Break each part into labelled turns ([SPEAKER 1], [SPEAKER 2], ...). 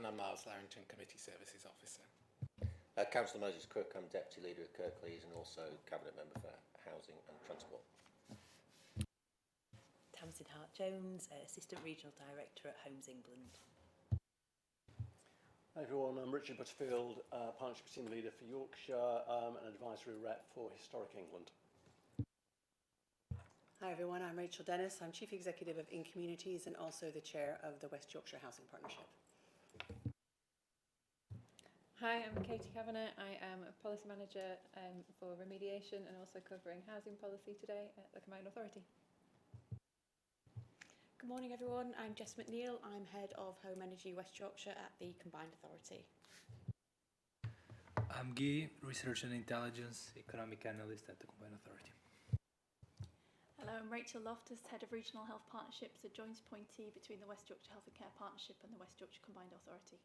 [SPEAKER 1] And I'm Miles Larrington, Committee Services Officer.
[SPEAKER 2] Councillor Moses Crook, I'm Deputy Leader of Kirklees and also Cabinet Member for Housing and Transport.
[SPEAKER 3] Tamsin Hart-Jones, Assistant Regional Director at Homes England.
[SPEAKER 4] Hi everyone, I'm Richard Butterfield, Partnership Team Leader for Yorkshire and Advisory Rep for Historic England.
[SPEAKER 5] Hi everyone, I'm Rachel Dennis. I'm Chief Executive of In Communities and also the Chair of the West Yorkshire Housing Partnership.
[SPEAKER 6] Hi, I'm Katie Kavanagh. I am a Policy Manager for Remediation and also covering housing policy today at the Combined Authority.
[SPEAKER 7] Good morning everyone, I'm Jess McNeil. I'm Head of Home Energy West Yorkshire at the Combined Authority.
[SPEAKER 8] I'm Guy, Research and Intelligence Economic Analyst at the Combined Authority.
[SPEAKER 9] Hello, I'm Rachel Loftus, Head of Regional Health Partnerships, a joint appointee between the West Yorkshire Health and Care Partnership and the West Yorkshire Combined Authority.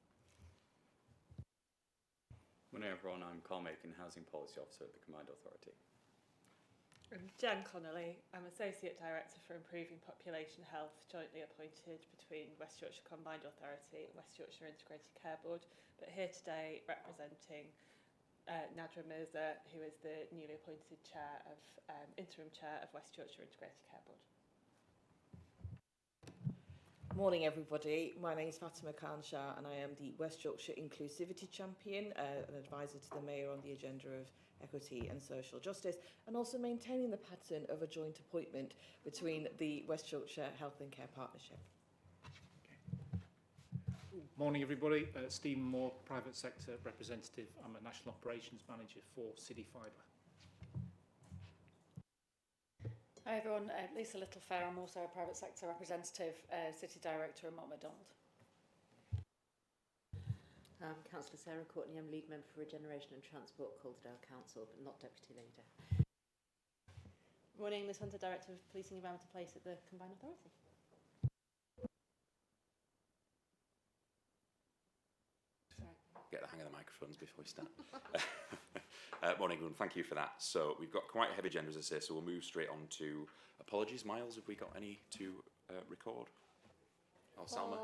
[SPEAKER 10] Good morning everyone, I'm Carl Macon, Housing Policy Officer at the Combined Authority.
[SPEAKER 11] I'm Jan Connolly. I'm Associate Director for Improving Population Health, jointly appointed between West Yorkshire Combined Authority and West Yorkshire Integrated Care Board, but here today representing Nadra Mirza, who is the newly appointed interim chair of West Yorkshire Integrated Care Board.
[SPEAKER 12] Morning everybody, my name is Fatima Khan Shah and I am the West Yorkshire Inclusivity Champion, an advisor to the Mayor on the agenda of equity and social justice, and also maintaining the pattern of a joint appointment between the West Yorkshire Health and Care Partnership.
[SPEAKER 13] Morning everybody, Stephen Moore, Private Sector Representative. I'm a National Operations Manager for City Fibre.
[SPEAKER 7] Hi everyone, Lisa Littlefair. I'm also a Private Sector Representative, City Director at Mott MacDonald.
[SPEAKER 3] Councillor Sarah Courtney, I'm Lead Member for Regeneration and Transport, Calderdale Council, but not Deputy Leader.
[SPEAKER 7] Morning, Liz Hunter, Director of Policing Environmental Place at the Combined Authority.
[SPEAKER 14] Get the hang of the microphones before we start. Morning everyone, thank you for that. So we've got quite a heavy agenda, as I say, so we'll move straight on to apologies. Miles, have we got any to record? Or Salma?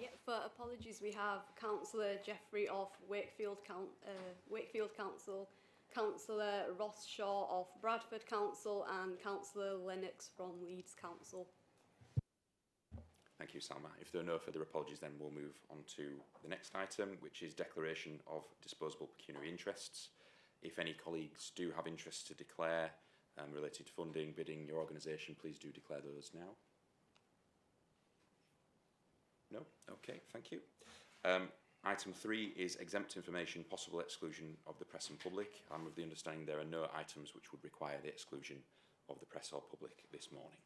[SPEAKER 9] Yeah, for apologies we have Councillor Jeffrey of Wakefield Council, Councillor Ross Shaw of Bradford Council and Councillor Lennox from Leeds Council.
[SPEAKER 14] Thank you, Salma. If there are no further apologies, then we'll move on to the next item, which is declaration of disposable pecuniary interests. If any colleagues do have interests to declare related to funding, bidding, your organisation, please do declare those now. No? Okay, thank you. Item 3 is exempt information, possible exclusion of the press and public. I'm of the understanding there are no items which would require the exclusion of the press or public this morning.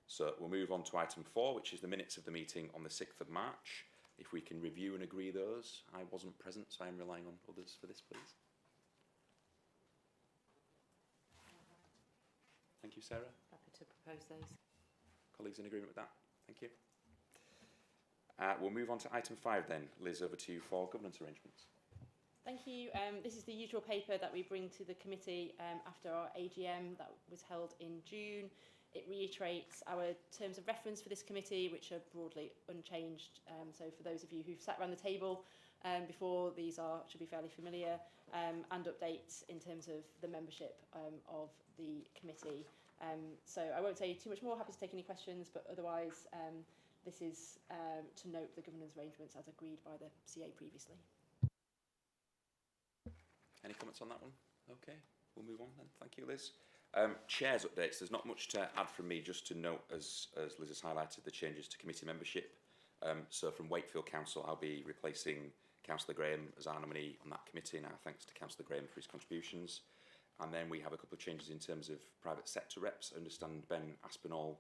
[SPEAKER 14] So we'll move on to item 4, which is the minutes of the meeting on the 6th of March. If we can review and agree those. I wasn't present, so I am relying on others for this, please. Thank you, Sarah.
[SPEAKER 3] Happy to propose those.
[SPEAKER 14] Colleagues in agreement with that? Thank you. We'll move on to item 5 then. Liz, over to you for governance arrangements.
[SPEAKER 7] Thank you. This is the usual paper that we bring to the committee after our AGM that was held in June. It reiterates our terms of reference for this committee, which are broadly unchanged. So for those of you who've sat around the table before, these should be fairly familiar, and updates in terms of the membership of the committee. So I won't say too much more, happy to take any questions, but otherwise this is to note the governance arrangements as agreed by the CA previously.
[SPEAKER 14] Any comments on that one? Okay, we'll move on then. Thank you, Liz. Chairs updates. There's not much to add from me, just to note, as Liz has highlighted, the changes to committee membership. So from Wakefield Council, I'll be replacing Councillor Graham as our nominee on that committee. Now, thanks to Councillor Graham for his contributions. And then we have a couple of changes in terms of private sector reps. I understand Ben Aspinall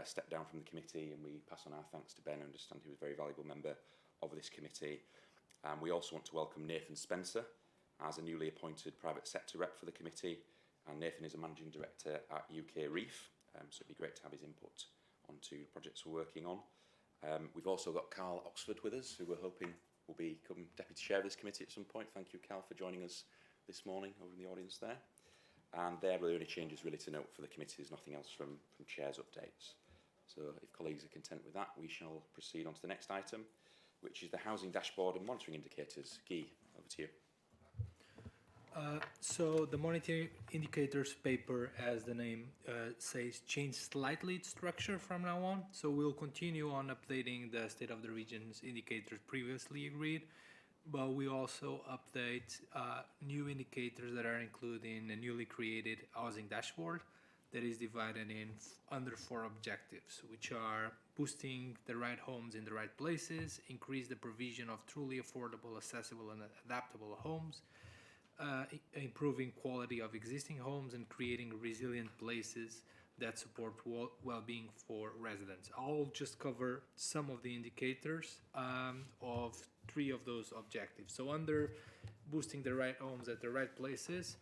[SPEAKER 14] stepped down from the committee, and we pass on our thanks to Ben. I understand he was a very valuable member of this committee. We also want to welcome Nathan Spencer as a newly appointed private sector rep for the committee. And Nathan is a managing director at UK Reef, so it'd be great to have his input onto projects we're working on. We've also got Carl Oxford with us, who we're hoping will become deputy chair of this committee at some point. Thank you, Carl, for joining us this morning over in the audience there. And there are the only changes really to note for the committee. There's nothing else from chairs updates. So if colleagues are content with that, we shall proceed on to the next item, which is the housing dashboard and monitoring indicators. Guy, over to you.
[SPEAKER 8] So the monitoring indicators paper, as the name says, changed slightly its structure from now on. So we'll continue on updating the state of the region's indicators previously agreed, but we also update new indicators that are included in a newly created housing dashboard that is divided in under 4 objectives, which are boosting the right homes in the right places, increase the provision of truly affordable, accessible and adaptable homes, improving quality of existing homes and creating resilient places that support well-being for residents. I'll just cover some of the indicators of 3 of those objectives. So under boosting the right homes at the right places,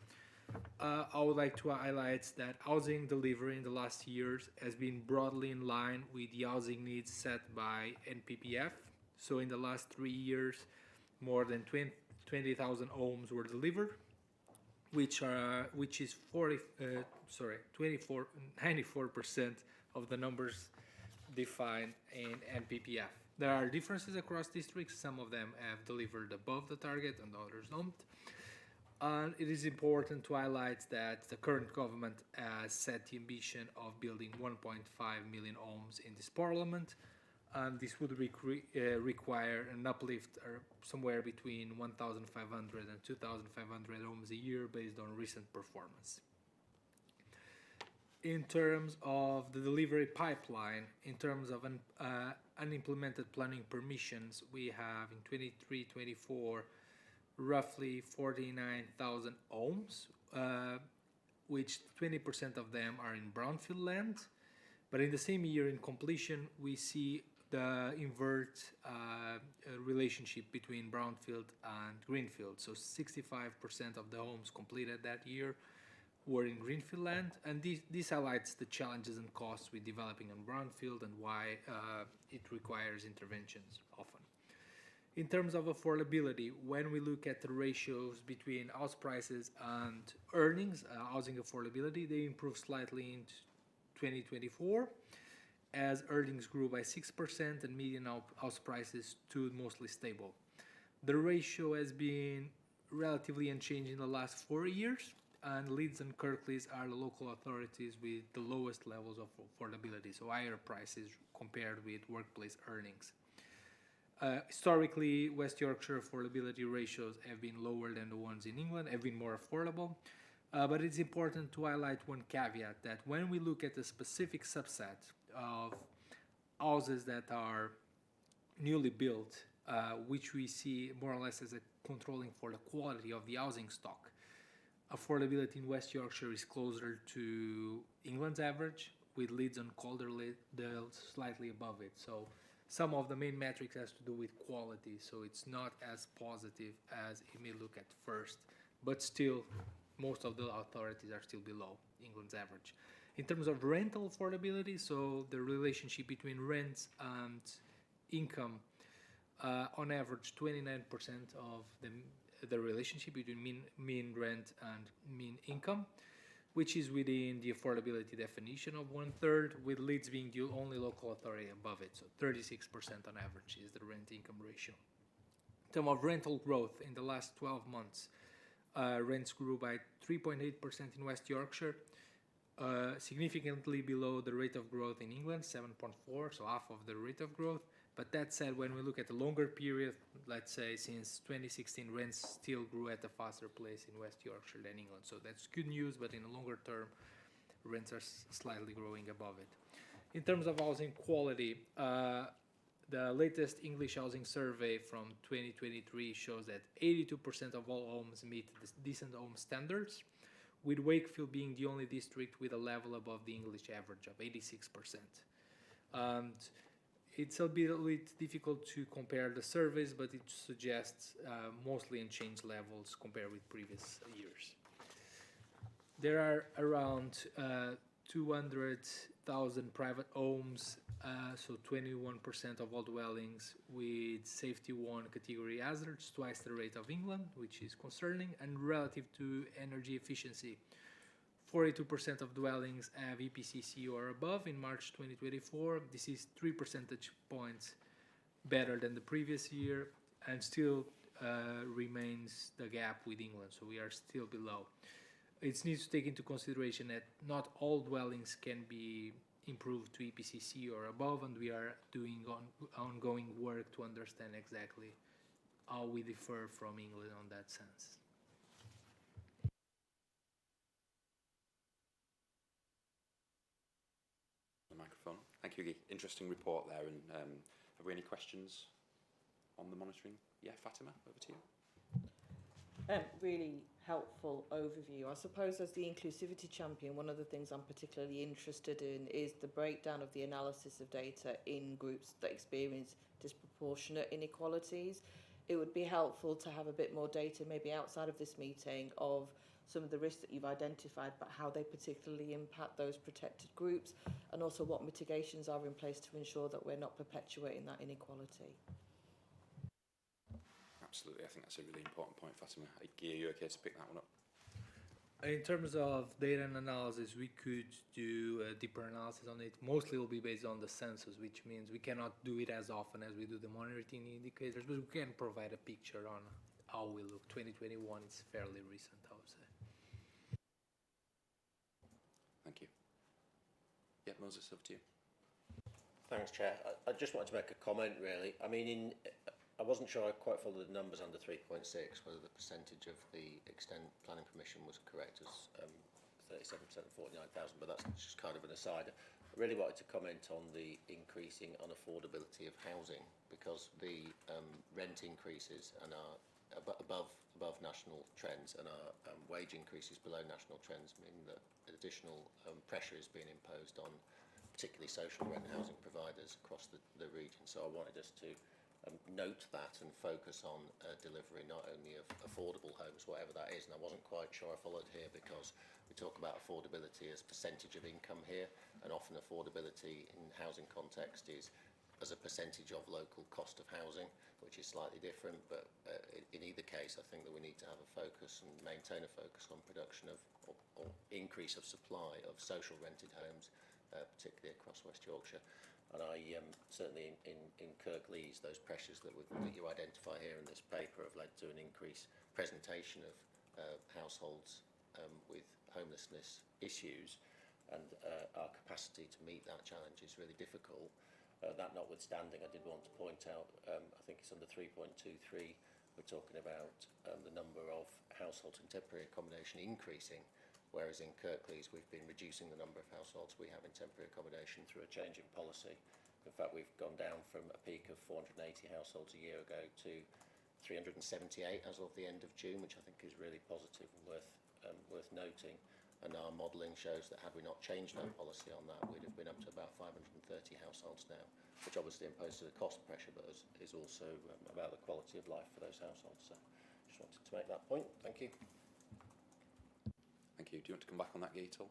[SPEAKER 8] I would like to highlight that housing delivery in the last years has been broadly in line with the housing needs set by NPPF. So in the last 3 years, more than 20,000 homes were delivered, which is 94% of the numbers defined in NPPF. There are differences across districts. Some of them have delivered above the target and others don't. And it is important to highlight that the current government has set the ambition of building 1.5 million homes in this parliament. And this would require an uplift somewhere between 1,500 and 2,500 homes a year based on recent performance. In terms of the delivery pipeline, in terms of unimplemented planning permissions, we have in 23-24 roughly 49,000 homes, which 20% of them are in brownfield land. But in the same year in completion, we see the invert relationship between brownfield and greenfield. So 65% of the homes completed that year were in greenfield land, and this highlights the challenges and costs with developing on brownfield and why it requires interventions often. In terms of affordability, when we look at the ratios between house prices and earnings, housing affordability, they improved slightly in 2024, as earnings grew by 6% and median house prices stood mostly stable. The ratio has been relatively unchanged in the last 4 years, and Leeds and Kirklees are the local authorities with the lowest levels of affordability, so higher prices compared with workplace earnings. Historically, West Yorkshire affordability ratios have been lower than the ones in England, have been more affordable. But it's important to highlight one caveat that when we look at a specific subset of houses that are newly built, which we see more or less as a controlling for the quality of the housing stock, affordability in West Yorkshire is closer to England's average, with Leeds and Calderley slightly above it. So some of the main metrics has to do with quality, so it's not as positive as it may look at first, but still most of the authorities are still below England's average. In terms of rental affordability, so the relationship between rents and income, on average 29% of the relationship between mean rent and mean income, which is within the affordability definition of 1/3, with Leeds being the only local authority above it. So 36% on average is the rent-income ratio. In terms of rental growth, in the last 12 months, rents grew by 3.8% in West Yorkshire, significantly below the rate of growth in England, 7.4, so half of the rate of growth. But that said, when we look at a longer period, let's say since 2016, rents still grew at a faster pace in West Yorkshire than England. So that's good news, but in the longer term, rents are slightly growing above it. In terms of housing quality, the latest English housing survey from 2023 shows that 82% of all homes meet the decent home standards, with Wakefield being the only district with a level above the English average of 86%. And it's a bit difficult to compare the surveys, but it suggests mostly unchanged levels compared with previous years. There are around 200,000 private homes, so 21% of all dwellings with safety 1 category hazards, twice the rate of England, which is concerning. And relative to energy efficiency, 42% of dwellings have EPC C or above in March 2024. This is 3 percentage points better than the previous year, and still remains the gap with England, so we are still below. It needs to take into consideration that not all dwellings can be improved to EPCC or above, and we are doing ongoing work to understand exactly how we differ from England on that sense.
[SPEAKER 14] The microphone. Thank you, Guy. Interesting report there. And have we any questions on the monitoring? Yeah, Fatima, over to you.
[SPEAKER 12] Really helpful overview. I suppose as the inclusivity champion, one of the things I'm particularly interested in is the breakdown of the analysis of data in groups that experience disproportionate inequalities. It would be helpful to have a bit more data, maybe outside of this meeting, of some of the risks that you've identified, but how they particularly impact those protected groups, and also what mitigations are in place to ensure that we're not perpetuating that inequality.
[SPEAKER 14] Absolutely, I think that's a really important point, Fatima. Guy, are you okay to pick that one up?
[SPEAKER 8] In terms of data and analysis, we could do a deeper analysis on it. Mostly it will be based on the census, which means we cannot do it as often as we do the monitoring indicators, but we can provide a picture on how we look. 2021 is fairly recent, I would say.
[SPEAKER 14] Thank you. Yeah, Moses, over to you.
[SPEAKER 2] Thanks, Chair. I just wanted to make a comment, really. I mean, I wasn't sure I quite followed the numbers under 3.6, whether the percentage of the extent planning permission was correct as 37% and 49,000, but that's just kind of an aside. I really wanted to comment on the increasing unaffordability of housing, because the rent increases and are above national trends, and our wage increases below national trends mean that additional pressure is being imposed on particularly social rent housing providers across the region. So I wanted us to note that and focus on delivery not only of affordable homes, whatever that is. And I wasn't quite sure I followed here, because we talk about affordability as percentage of income here, and often affordability in housing context is as a percentage of local cost of housing, which is slightly different. But in either case, I think that we need to have a focus and maintain a focus on production of or increase of supply of social rented homes, particularly across West Yorkshire. And I certainly in Kirklees, those pressures that you identify here in this paper have led to an increased presentation of households with homelessness issues, and our capacity to meet that challenge is really difficult. That notwithstanding, I did want to point out, I think it's under 3.23, we're talking about the number of households in temporary accommodation increasing, whereas in Kirklees we've been reducing the number of households we have in temporary accommodation through a change in policy. In fact, we've gone down from a peak of 480 households a year ago to 378 as of the end of June, which I think is really positive and worth noting. And our modelling shows that had we not changed our policy on that, we'd have been up to about 530 households now, which obviously imposes a cost pressure, but is also about the quality of life for those households. So just wanted to make that point. Thank you.
[SPEAKER 14] Thank you. Do you want to come back on that, Guy, at all?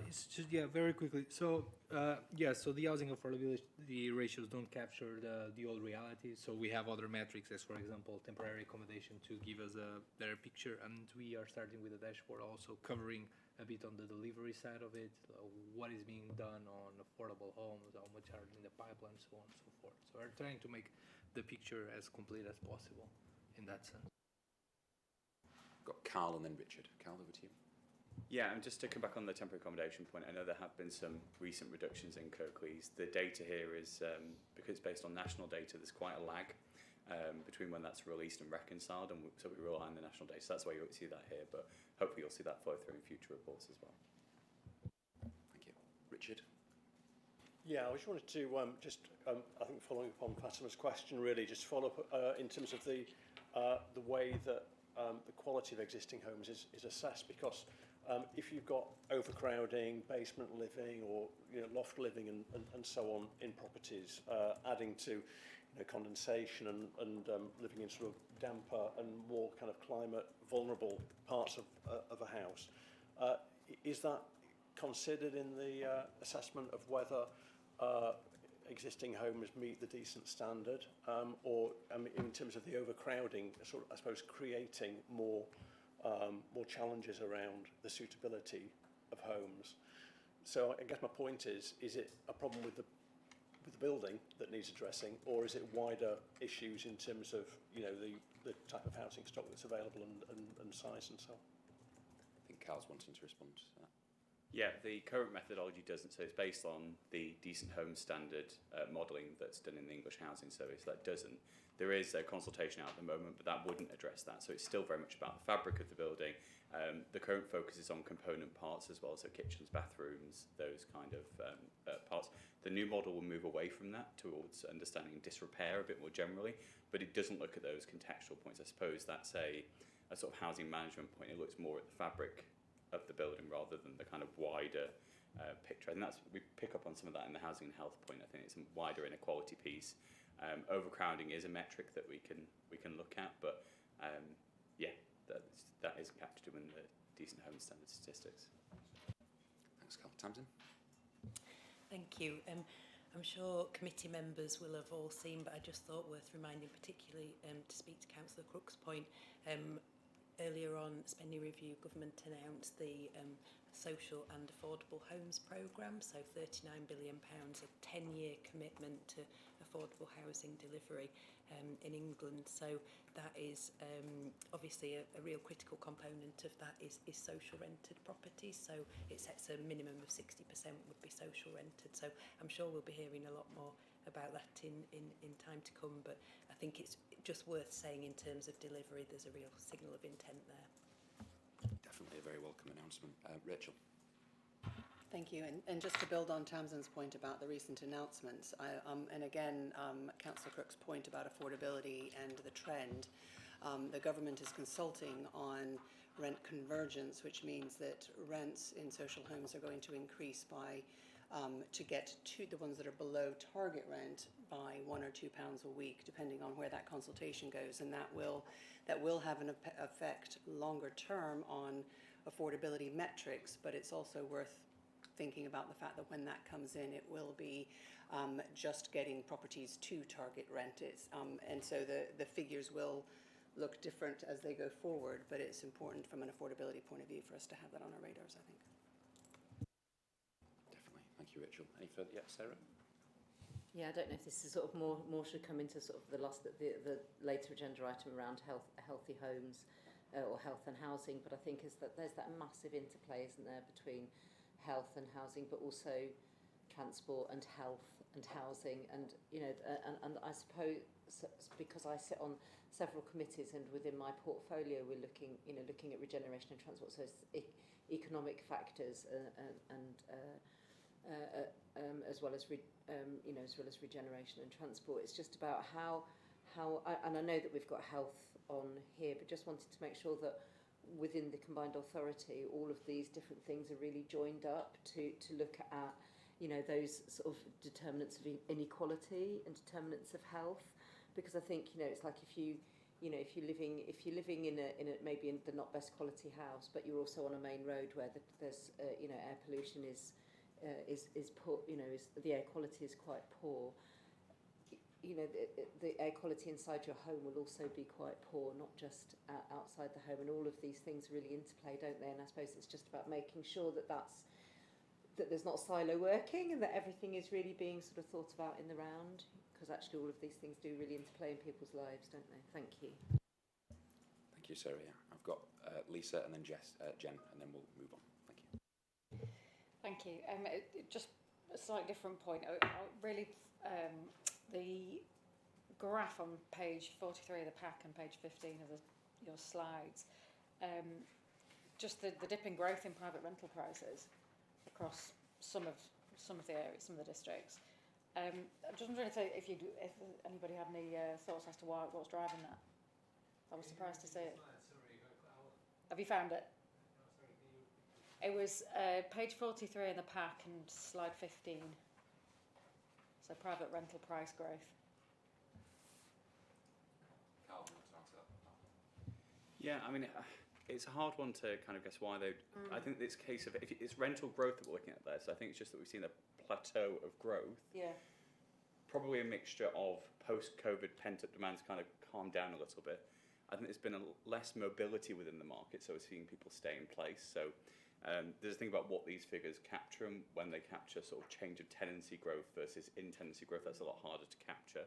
[SPEAKER 8] It's just, yeah, very quickly. So, so the housing affordability ratios don't capture the old reality. So we have other metrics, as for example, temporary accommodation, to give us a better picture. And we are starting with a dashboard also covering a bit on the delivery side of it, what is being done on affordable homes, how much are in the pipeline, so on and so forth. So we're trying to make the picture as complete as possible in that sense.
[SPEAKER 14] Got Carl and then Richard. Carl, over to you.
[SPEAKER 10] Yeah, and just to come back on the temporary accommodation point, I know there have been some recent reductions in Kirklees. The data here is, because it's based on national data, there's quite a lag between when that's released and reconciled, and so we rely on the national data. So that's why you won't see that here, but hopefully you'll see that flow through in future reports as well.
[SPEAKER 14] Thank you. Richard?
[SPEAKER 4] Yeah, I just wanted to I think following up on Fatima's question, really just follow up in terms of the way that the quality of existing homes is assessed, because if you've got overcrowding, basement living, or loft living and so on in properties, adding to condensation and living in sort of damper and more kind of climate vulnerable parts of a house, is that considered in the assessment of whether existing homes meet the decent standard, or in terms of the overcrowding, sort of, I suppose, creating more challenges around the suitability of homes? So I guess my point is it a problem with the with the building that needs addressing, or is it wider issues in terms of, you know, the type of housing stock that's available and size and so on?
[SPEAKER 14] I think Carl's wanting to respond to that.
[SPEAKER 10] Yeah, the current methodology doesn't, so it's based on the Decent Home Standard modelling that's done in the English Housing Service. That doesn't. There is a consultation out at the moment, but that wouldn't address that. So it's still very much about the fabric of the building. The current focus is on component parts as well, so kitchens, bathrooms, those kind of parts. The new model will move away from that towards understanding disrepair a bit more generally, but it doesn't look at those contextual points. I suppose that's a sort of housing management point. It looks more at the fabric of the building rather than the kind of wider picture. And we pick up on some of that in the housing and health point. I think it's a wider inequality piece. Overcrowding is a metric that we can look at, but yeah, that is captured in the Decent Home Standard statistics.
[SPEAKER 14] Thanks, Carl. Tamsin?
[SPEAKER 15] Thank you. I'm sure committee members will have all seen, but I just thought worth reminding, particularly to speak to Councillor Crook's point. Earlier on, Spending Review Government announced the Social and Affordable Homes Programme, so £39 billion, a 10-year commitment to affordable housing delivery in England. So that is obviously a real critical component of that is social rented properties. So it sets a minimum of 60% would be social rented. So I'm sure we'll be hearing a lot more about that in time to come, but I think it's just worth saying in terms of delivery, there's a real signal of intent there.
[SPEAKER 14] Definitely a very welcome announcement. Rachel?
[SPEAKER 5] Thank you. And just to build on Tamsin's point about the recent announcements, and again, Councillor Crook's point about affordability and the trend, the government is consulting on rent convergence, which means that rents in social homes are going to increase by to get to the ones that are below target rent by £1 or £2 a week, depending on where that consultation goes, and that will have an effect longer term on affordability metrics. But it's also worth thinking about the fact that when that comes in, it will be just getting properties to target rent. And so the figures will look different as they go forward, but it's important from an affordability point of view for us to have that on our radars, I think.
[SPEAKER 14] Thank you, Rachel. Any further? Yeah, Sarah?
[SPEAKER 3] Yeah, I don't know if this is sort of more should come into sort of the later agenda item around healthy homes or health and housing, but I think is that there's that massive interplay, isn't there, between health and housing, but also transport and health and housing, and you know, and I suppose because I sit on several committees, and within my portfolio we're looking at regeneration and transport, so it's economic factors and as well as regeneration and transport. It's just about how and I know that we've got health on here, but just wanted to make sure that within the combined authority, all of these different things are really joined up to look at, you know, those sort of determinants of inequality and determinants of health, because I think, you know, it's like if you're living in a maybe in the not best quality house, but you're also on a main road where there's air pollution is poor, the air quality is quite poor. You know, the air quality inside your home will also be quite poor, not just outside the home, and all of these things really interplay, don't they? And I suppose it's just about making sure that there's not silo working, and that everything is really being sort of thought about in the round, because actually all of these things do really interplay in people's lives, don't they? Thank you.
[SPEAKER 14] Thank you, Sarah. Yeah. I've got Lisa and then Jen, and then we'll move on. Thank you.
[SPEAKER 16] Thank you. Just a slightly different point. The graph on page 43 of the pack and page 15 of your slides, just the dip in growth in private rental prices across some of the areas, some of the districts. I'm just wondering if anybody had any thoughts as to what's driving that. I was surprised to see it. Have you found it? It was page 43 in the pack and slide 15. So private rental price growth.
[SPEAKER 14] Carl, you want to answer that?
[SPEAKER 10] Yeah, I mean, it's a hard one to kind of guess why they. I think it's a case of it's rental growth that we're looking at there. So I think it's just that we've seen a plateau of growth.
[SPEAKER 16] Yeah.
[SPEAKER 10] Probably a mixture of post-COVID pent-up demands kind of calmed down a little bit. I think there's been less mobility within the market, so we're seeing people stay in place. So There's a thing about what these figures capture, and when they capture sort of change of tenancy growth versus in-tenancy growth, that's a lot harder to capture.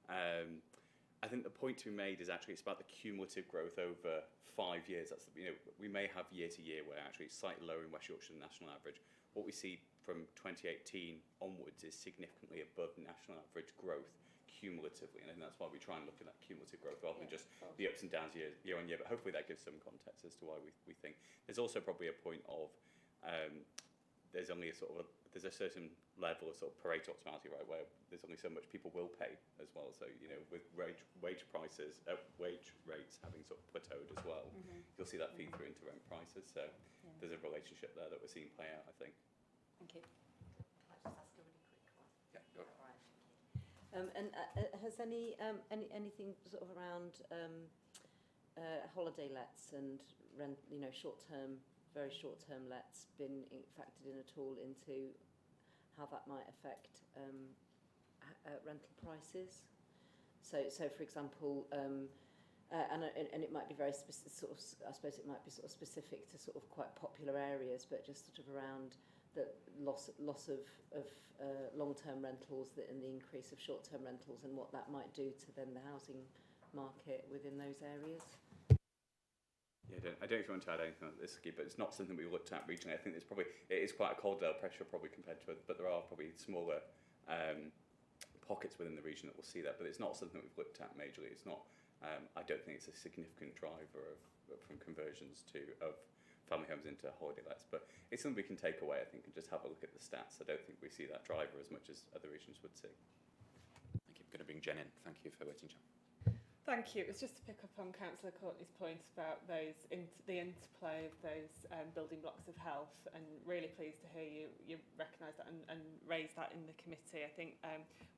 [SPEAKER 10] I think the point to be made is actually it's about the cumulative growth over 5 years. That's, you know, we may have year to year where actually it's slightly lower in West Yorkshire than national average. What we see from 2018 onwards is significantly above national average growth cumulatively, and I think that's why we try and look at that cumulative growth rather than just the ups and downs year on year, but hopefully that gives some context as to why we think. There's also probably a point of there's only a sort of there's a certain level of sort of Pareto optimality, right, where there's only so much people will pay as well. So, you know, with wage prices, wage rates having sort of plateaued as well, you'll see that feed through into rent prices. So there's a relationship there that we're seeing play out, I think.
[SPEAKER 3] Thank you.
[SPEAKER 7] Can I just ask a really quick one?
[SPEAKER 10] Yeah, go on.
[SPEAKER 3] And has anything sort of around holiday lets and rent, you know, short-term, very short-term lets been factored in at all into how that might affect rental prices? So for example, and it might be very specific, sort of, I suppose it might be sort of specific to sort of quite popular areas, but just sort of around the loss of long-term rentals and the increase of short-term rentals, and what that might do to then the housing market within those areas.
[SPEAKER 10] Yeah, I don't know if you want to add anything on this, but it's not something we looked at regionally. I think it is quite a Caldwell pressure probably compared to it, but there are probably smaller pockets within the region that will see that, but it's not something we've looked at majorly. It's not. I don't think it's a significant driver from conversions of family homes into holiday lets, but it's something we can take away, I think, and just have a look at the stats. I don't think we see that driver as much as other regions would see.
[SPEAKER 14] Thank you. I'm going to bring Jen in. Thank you for waiting, Jen.
[SPEAKER 11] Thank you. It was just to pick up on Councillor Courtney's point about the interplay of those building blocks of health, and really pleased to hear you recognise that and raise that in the committee. I think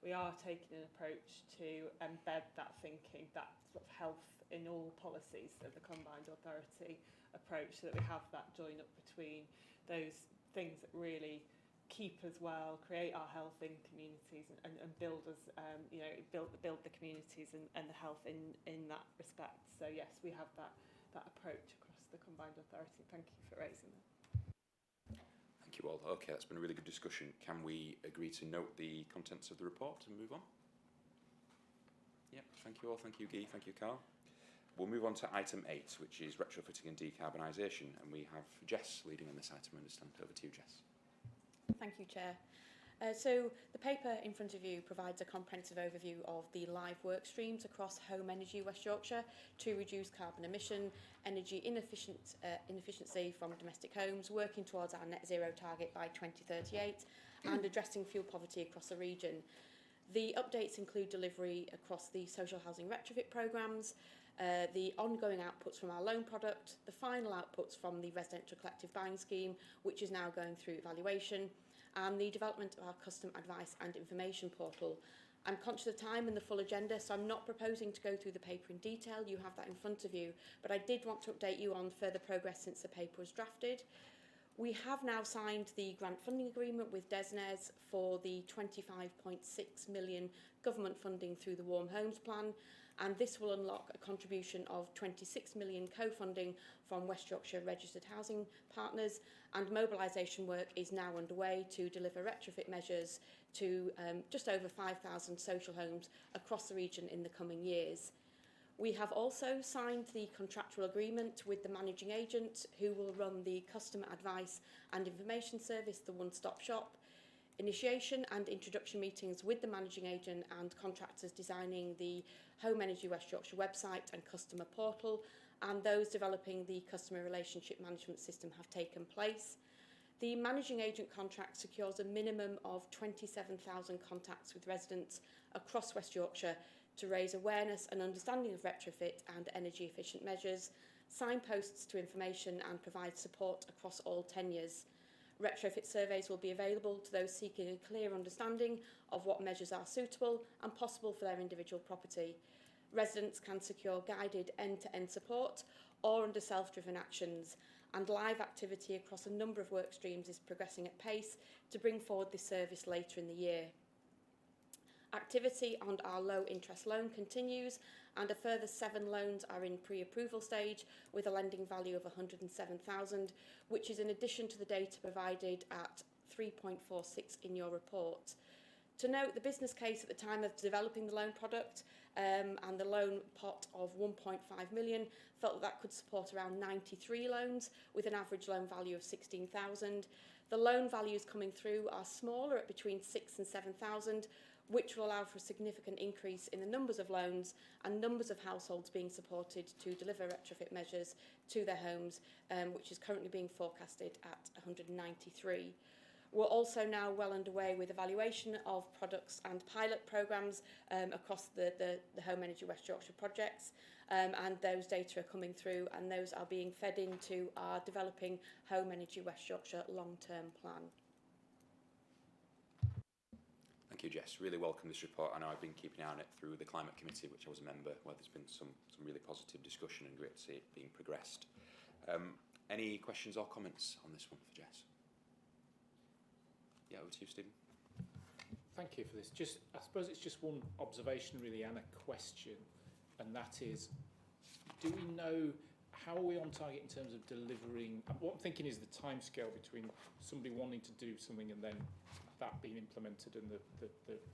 [SPEAKER 11] we are taking an approach to embed that thinking, that sort of health in all policies of the combined authority approach, so that we have that join up between those things that really keep us well, create our health in communities, and build us, you know, build the communities and the health in that respect. So yes, we have that approach across the combined authority. Thank you for raising that.
[SPEAKER 14] Thank you all. Okay, that's been a really good discussion. Can we agree to note the contents of the report and move on? Yep, thank you all. Thank you, Guy. Thank you, Carl. We'll move on to item 8, which is retrofitting and decarbonisation, and we have Jess leading on this item. I understand. Over to you, Jess.
[SPEAKER 17] Thank you, Chair. So the paper in front of you provides a comprehensive overview of the live work streams across home energy West Yorkshire to reduce carbon emission, energy inefficiency from domestic homes, working towards our net zero target by 2038 and addressing fuel poverty across the region. The updates include delivery across the social housing retrofit programmes, the ongoing outputs from our loan product, the final outputs from the residential collective buying scheme, which is now going through evaluation, and the development of our custom advice and information portal. I'm conscious of time and the full agenda, so I'm not proposing to go through the paper in detail. You have that in front of you, but I did want to update you on further progress since the paper was drafted. We have now signed the grant funding agreement with DESNES for the 25.6 million government funding through the Warm Homes Plan, and this will unlock a contribution of 26 million co-funding from West Yorkshire Registered Housing Partners, and mobilisation work is now underway to deliver retrofit measures to just over 5,000 social homes across the region in the coming years. We have also signed the contractual agreement with the managing agent, who will run the customer advice and information service, the one-stop shop. Initiation and introduction meetings with the managing agent and contractors designing the Home Energy West Yorkshire website and customer portal, and those developing the customer relationship management system have taken place. The managing agent contract secures a minimum of 27,000 contacts with residents across West Yorkshire to raise awareness and understanding of retrofit and energy efficient measures, signposts to information, and provide support across all tenures. Retrofit surveys will be available to those seeking a clear understanding of what measures are suitable and possible for their individual property. Residents can secure guided end-to-end support or under self-driven actions, and live activity across a number of work streams is progressing at pace to bring forward this service later in the year. Activity on our low interest loan continues, and a further 7 loans are in pre-approval stage with a lending value of 107,000, which is in addition to the data provided at 3.46 in your report. To note, the business case at the time of developing the loan product and the loan pot of 1.5 million felt that could support around 93 loans with an average loan value of 16,000. The loan values coming through are smaller at between 6 and 7,000, which will allow for a significant increase in the numbers of loans and numbers of households being supported to deliver retrofit measures to their homes, which is currently being forecasted at 193. We're also now well underway with evaluation of products and pilot programmes across the Home Energy West Yorkshire projects, and those data are coming through, and those are being fed into our Developing Home Energy West Yorkshire long-term plan.
[SPEAKER 14] Thank you, Jess. Really welcome this report. I know I've been keeping an eye on it through the Climate Committee, which I was a member, where there's been some really positive discussion and great to see it being progressed. Any questions or comments on this one for Jess? Yeah, over to you, Stephen.
[SPEAKER 13] Thank you for this. I suppose it's just one observation really and a question, and that is, do we know how are we on target in terms of delivering? What I'm thinking is the timescale between somebody wanting to do something and then that being implemented and the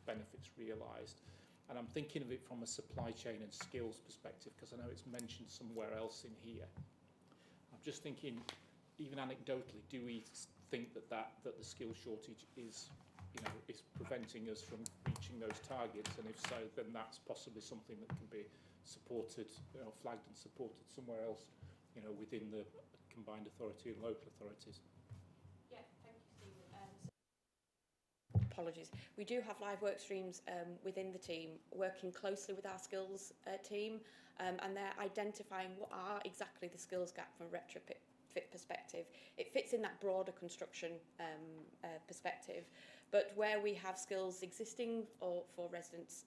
[SPEAKER 13] benefits realised. And I'm thinking of it from a supply chain and skills perspective, because I know it's mentioned somewhere else in here. I'm just thinking, even anecdotally, do we think that the skill shortage is preventing us from reaching those targets? And if so, then that's possibly something that can be supported, flagged and supported somewhere else, within the combined authority and local authorities.
[SPEAKER 17] Yeah, thank you, Stephen. Apologies. We do have live work streams within the team working closely with our skills team, and they're identifying what are exactly the skills gap from a retrofit perspective. It fits in that broader construction perspective, but where we have skills existing or for residents,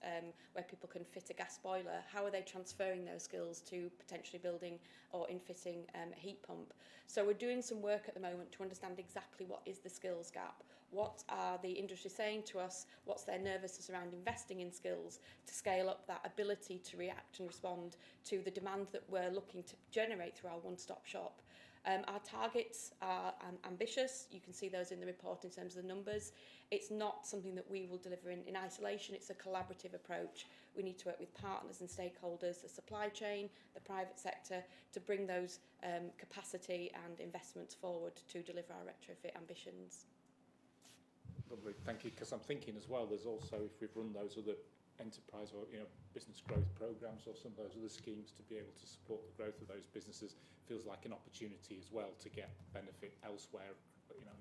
[SPEAKER 17] where people can fit a gas boiler, how are they transferring those skills to potentially building or infitting a heat pump? So we're doing some work at the moment to understand exactly what is the skills gap. What are the industry saying to us? What's their nervousness around investing in skills to scale up that ability to react and respond to the demand that we're looking to generate through our one-stop shop? Our targets are ambitious. You can see those in the report in terms of the numbers. It's not something that we will deliver in isolation. It's a collaborative approach. We need to work with partners and stakeholders, the supply chain, the private sector, to bring those capacity and investments forward to deliver our retrofit ambitions.
[SPEAKER 13] Lovely, thank you. Because I'm thinking as well, there's also, if we've run those other enterprise or business growth programs or some of those other schemes to be able to support the growth of those businesses, feels like an opportunity as well to get benefit elsewhere,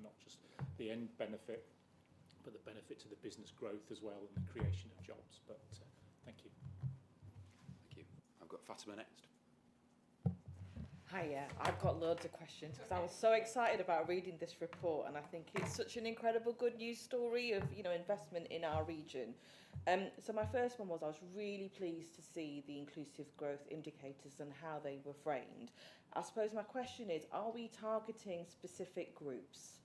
[SPEAKER 13] not just the end benefit, but the benefit to the business growth as well and the creation of jobs. But thank you.
[SPEAKER 14] Thank you. I've got Fatima next.
[SPEAKER 12] Hiya, I've got loads of questions because I was so excited about reading this report, and I think it's such an incredible good news story of investment in our region. So my first one was I was really pleased to see the inclusive growth indicators and how they were framed. I suppose my question is, are we targeting specific groups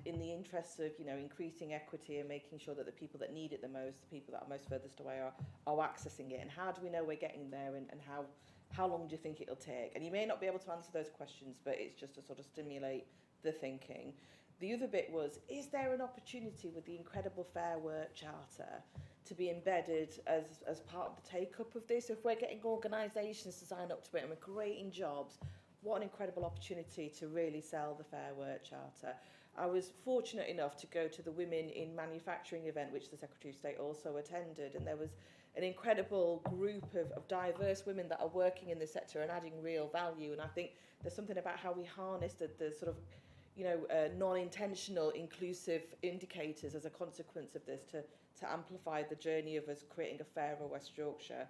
[SPEAKER 12] in the interests of increasing equity and making sure that the people that need it the most, the people that are most furthest away are accessing it? And how do we know we're getting there, and how long do you think it'll take? And you may not be able to answer those questions, but it's just to sort of stimulate the thinking. The other bit was, is there an opportunity with the incredible Fair Work Charter to be embedded as part of the take-up of this? If we're getting organisations to sign up to it and we're creating jobs, what an incredible opportunity to really sell the Fair Work Charter. I was fortunate enough to go to the Women in Manufacturing event, which the Secretary of State also attended, and there was an incredible group of diverse women that are working in this sector and adding real value. And I think there's something about how we harness the sort of non-intentional inclusive indicators as a consequence of this to amplify the journey of us creating a fairer West Yorkshire.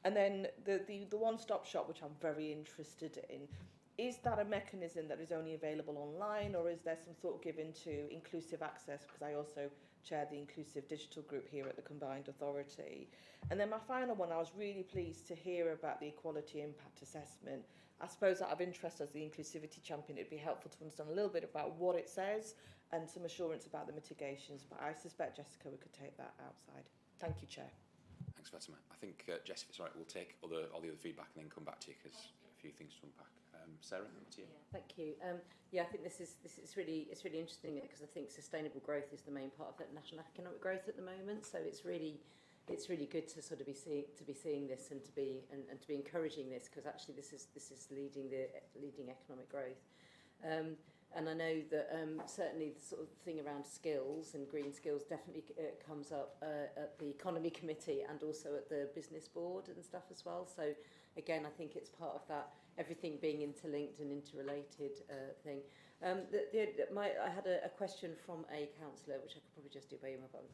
[SPEAKER 12] And then the one-stop shop, which I'm very interested in, is that a mechanism that is only available online, or is there some thought given to inclusive access? Because I also chair the Inclusive Digital Group here at the Combined Authority. And then my final one, I was really pleased to hear about the Equality Impact Assessment. I suppose out of interest as the Inclusivity Champion, it'd be helpful to understand a little bit about what it says and some assurance about the mitigations, but I suspect, Jessica, we could take that outside. Thank you, Chair.
[SPEAKER 14] Thanks, Fatima. I think, Jess, if it's all right, we'll take all the other feedback and then come back to you because a few things to unpack. Sarah, over to you.
[SPEAKER 3] Yeah, thank you. Yeah, I think this is really interesting because I think sustainable growth is the main part of that national economic growth at the moment. So it's really good to sort of be seeing this and to be encouraging this, because actually this is leading economic growth. And I know that certainly the sort of thing around skills and green skills definitely comes up at the Economy Committee and also at the Business Board and stuff as well. So again, I think it's part of that everything being interlinked and interrelated thing. I had a question from a councillor, which I could probably just do by email, but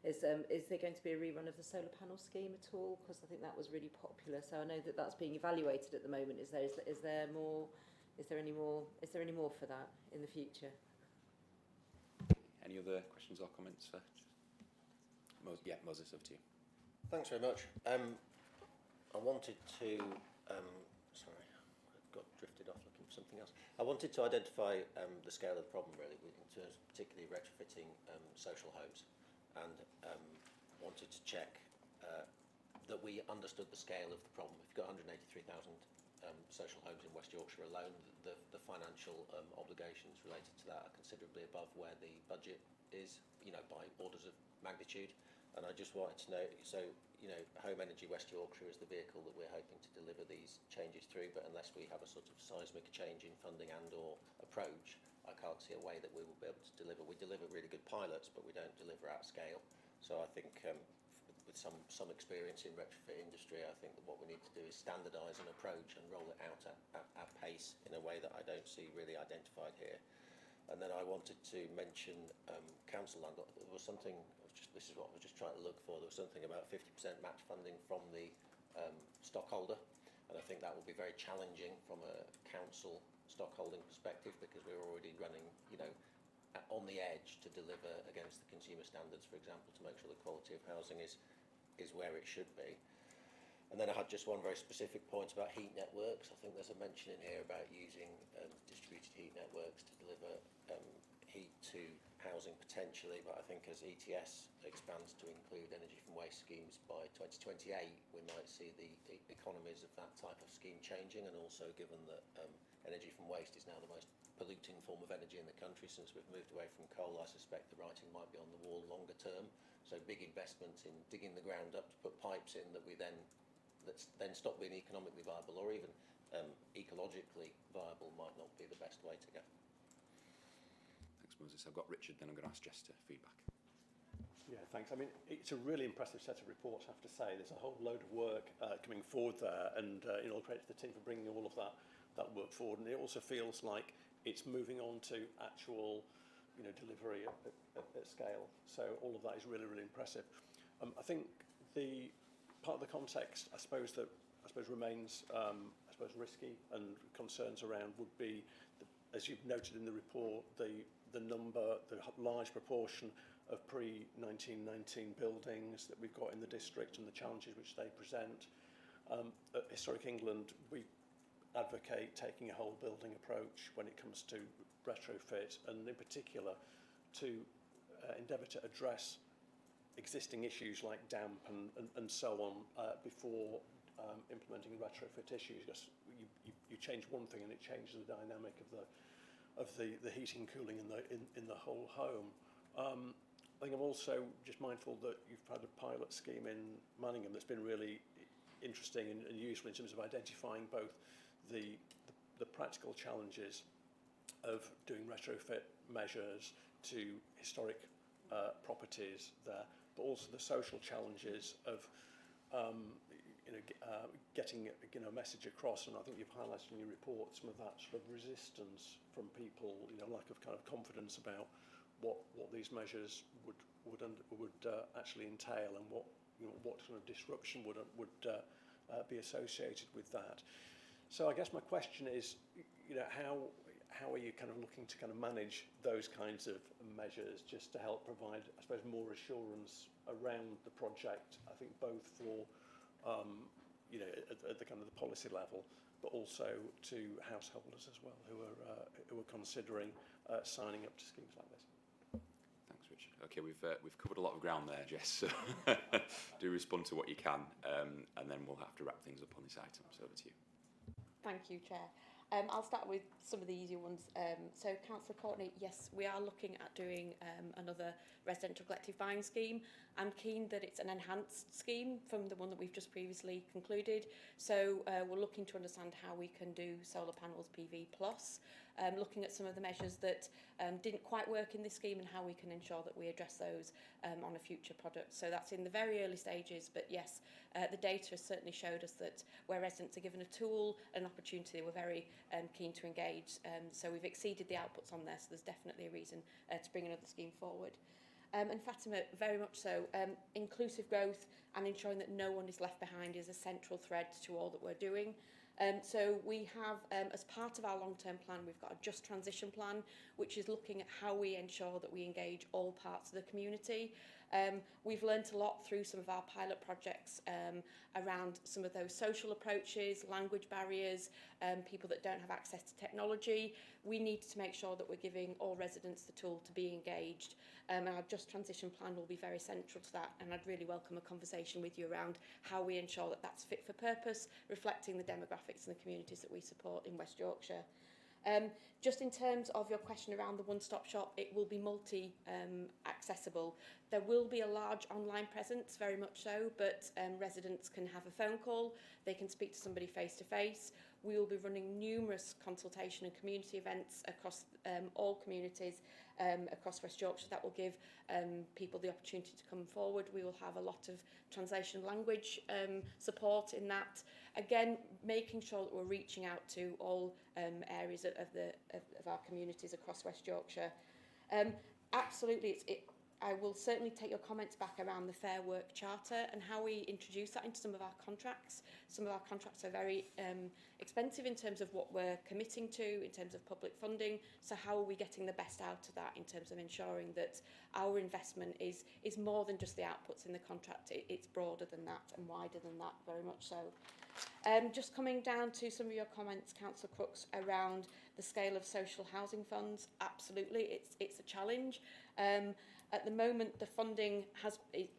[SPEAKER 3] is there going to be a rerun of the solar panel scheme at all? Because I think that was really popular. So I know that that's being evaluated at the moment. Is there more? Is there any more for that in the future?
[SPEAKER 14] Any other questions or comments? Moses, over to you.
[SPEAKER 2] Thanks very much. I wanted to, sorry, I got drifted off looking for something else. I wanted to identify the scale of the problem really, in terms of particularly retrofitting social homes, and wanted to check that we understood the scale of the problem. If you've got 183,000 social homes in West Yorkshire alone, the financial obligations related to that are considerably above where the budget is, by orders of magnitude. And I just wanted to know, so, Home Energy West Yorkshire is the vehicle that we're hoping to deliver these changes through, but unless we have a sort of seismic change in funding and or approach, I can't see a way that we will be able to deliver. We deliver really good pilots, but we don't deliver at scale. So I think with some experience in retrofit industry, I think that what we need to do is standardise an approach and roll it out at pace in a way that I don't see really identified here. And then I wanted to mention council land. There was something, this is what I was just trying to look for, there was something about 50% match funding from the stockholder, and I think that will be very challenging from a council stockholding perspective, because we're already running, on the edge to deliver against the consumer standards, for example, to make sure the quality of housing is where it should be. And then I had just one very specific point about heat networks. I think there's a mention in here about using distributed heat networks to deliver heat to housing potentially, but I think as ETS expands to include energy from waste schemes by 2028, we might see the economies of that type of scheme changing, and also given that energy from waste is now the most polluting form of energy in the country since we've moved away from coal, I suspect the writing might be on the wall longer term. So big investments in digging the ground up to put pipes in that then stop being economically viable, or even ecologically viable, might not be the best way to go.
[SPEAKER 14] Thanks, Moses. I've got Richard, then I'm going to ask Jess to feedback.
[SPEAKER 4] Yeah, thanks. I mean, it's a really impressive set of reports, I have to say. There's a whole load of work coming forward there, and all credit to the team for bringing all of that work forward. And it also feels like it's moving on to actual, delivery at scale. So all of that is really, really impressive. I think the part of the context, I suppose remains, risky, and concerns around would be, as you've noted in the report, the large proportion of pre-1919 buildings that we've got in the district and the challenges which they present. At Historic England, we advocate taking a whole building approach when it comes to retrofit, and in particular to endeavour to address existing issues like damp and so on before implementing retrofit issues. Because you change one thing and it changes the dynamic of the heating and cooling in the whole home. I think I'm also just mindful that you've had a pilot scheme in Manningham that's been really interesting and useful in terms of identifying both the practical challenges of doing retrofit measures to historic properties there, but also the social challenges of getting a message across. And I think you've highlighted in your report some of that sort of resistance from people, lack of kind of confidence about what these measures would actually entail, and what kind of disruption would be associated with that. So I guess my question is, how are you kind of looking to kind of manage those kinds of measures, just to help provide, I suppose, more assurance around the project? I think both for at the kind of the policy level, but also to householders as well who are considering signing up to schemes like this.
[SPEAKER 14] Thanks, much. Okay, we've covered a lot of ground there, Jess. So do respond to what you can, and then we'll have to wrap things up on this item. So over to you.
[SPEAKER 17] Thank you, Chair. I'll start with some of the easier ones. So, Councillor Courtney, yes, we are looking at doing another residential collective buying scheme. I'm keen that it's an enhanced scheme from the one that we've just previously concluded. So, we're looking to understand how we can do solar panels PV plus, looking at some of the measures that didn't quite work in this scheme and how we can ensure that we address those on a future product. So that's in the very early stages, but yes, the data has certainly showed us that where residents are given a tool, an opportunity, we're very keen to engage. So we've exceeded the outputs on there, so there's definitely a reason to bring another scheme forward. And Fatima, very much so, inclusive growth and ensuring that no one is left behind is a central thread to all that we're doing. So we have, as part of our long-term plan, we've got a just transition plan, which is looking at how we ensure that we engage all parts of the community. We've learnt a lot through some of our pilot projects around some of those social approaches, language barriers, people that don't have access to technology. We need to make sure that we're giving all residents the tool to be engaged. And our Just Transition Plan will be very central to that. And I'd really welcome a conversation with you around how we ensure that that's fit for purpose, reflecting the demographics and the communities that we support in West Yorkshire. Just in terms of your question around the one-stop shop, it will be multi-accessible. There will be a large online presence, very much so, but residents can have a phone call, they can speak to somebody face-to-face. We will be running numerous consultation and community events across all communities across West Yorkshire that will give people the opportunity to come forward. We will have a lot of translation language support in that. Again, making sure that we're reaching out to all areas of our communities across West Yorkshire. Absolutely, I will certainly take your comments back around the Fair Work Charter and how we introduce that into some of our contracts. Some of our contracts are very expensive in terms of what we're committing to, in terms of public funding. So how are we getting the best out of that in terms of ensuring that our investment is more than just the outputs in the contract. It's broader than that and wider than that, very much so. Just coming down to some of your comments, Councillor Crooks, around the scale of social housing funds. Absolutely, it's a challenge. At the moment, the funding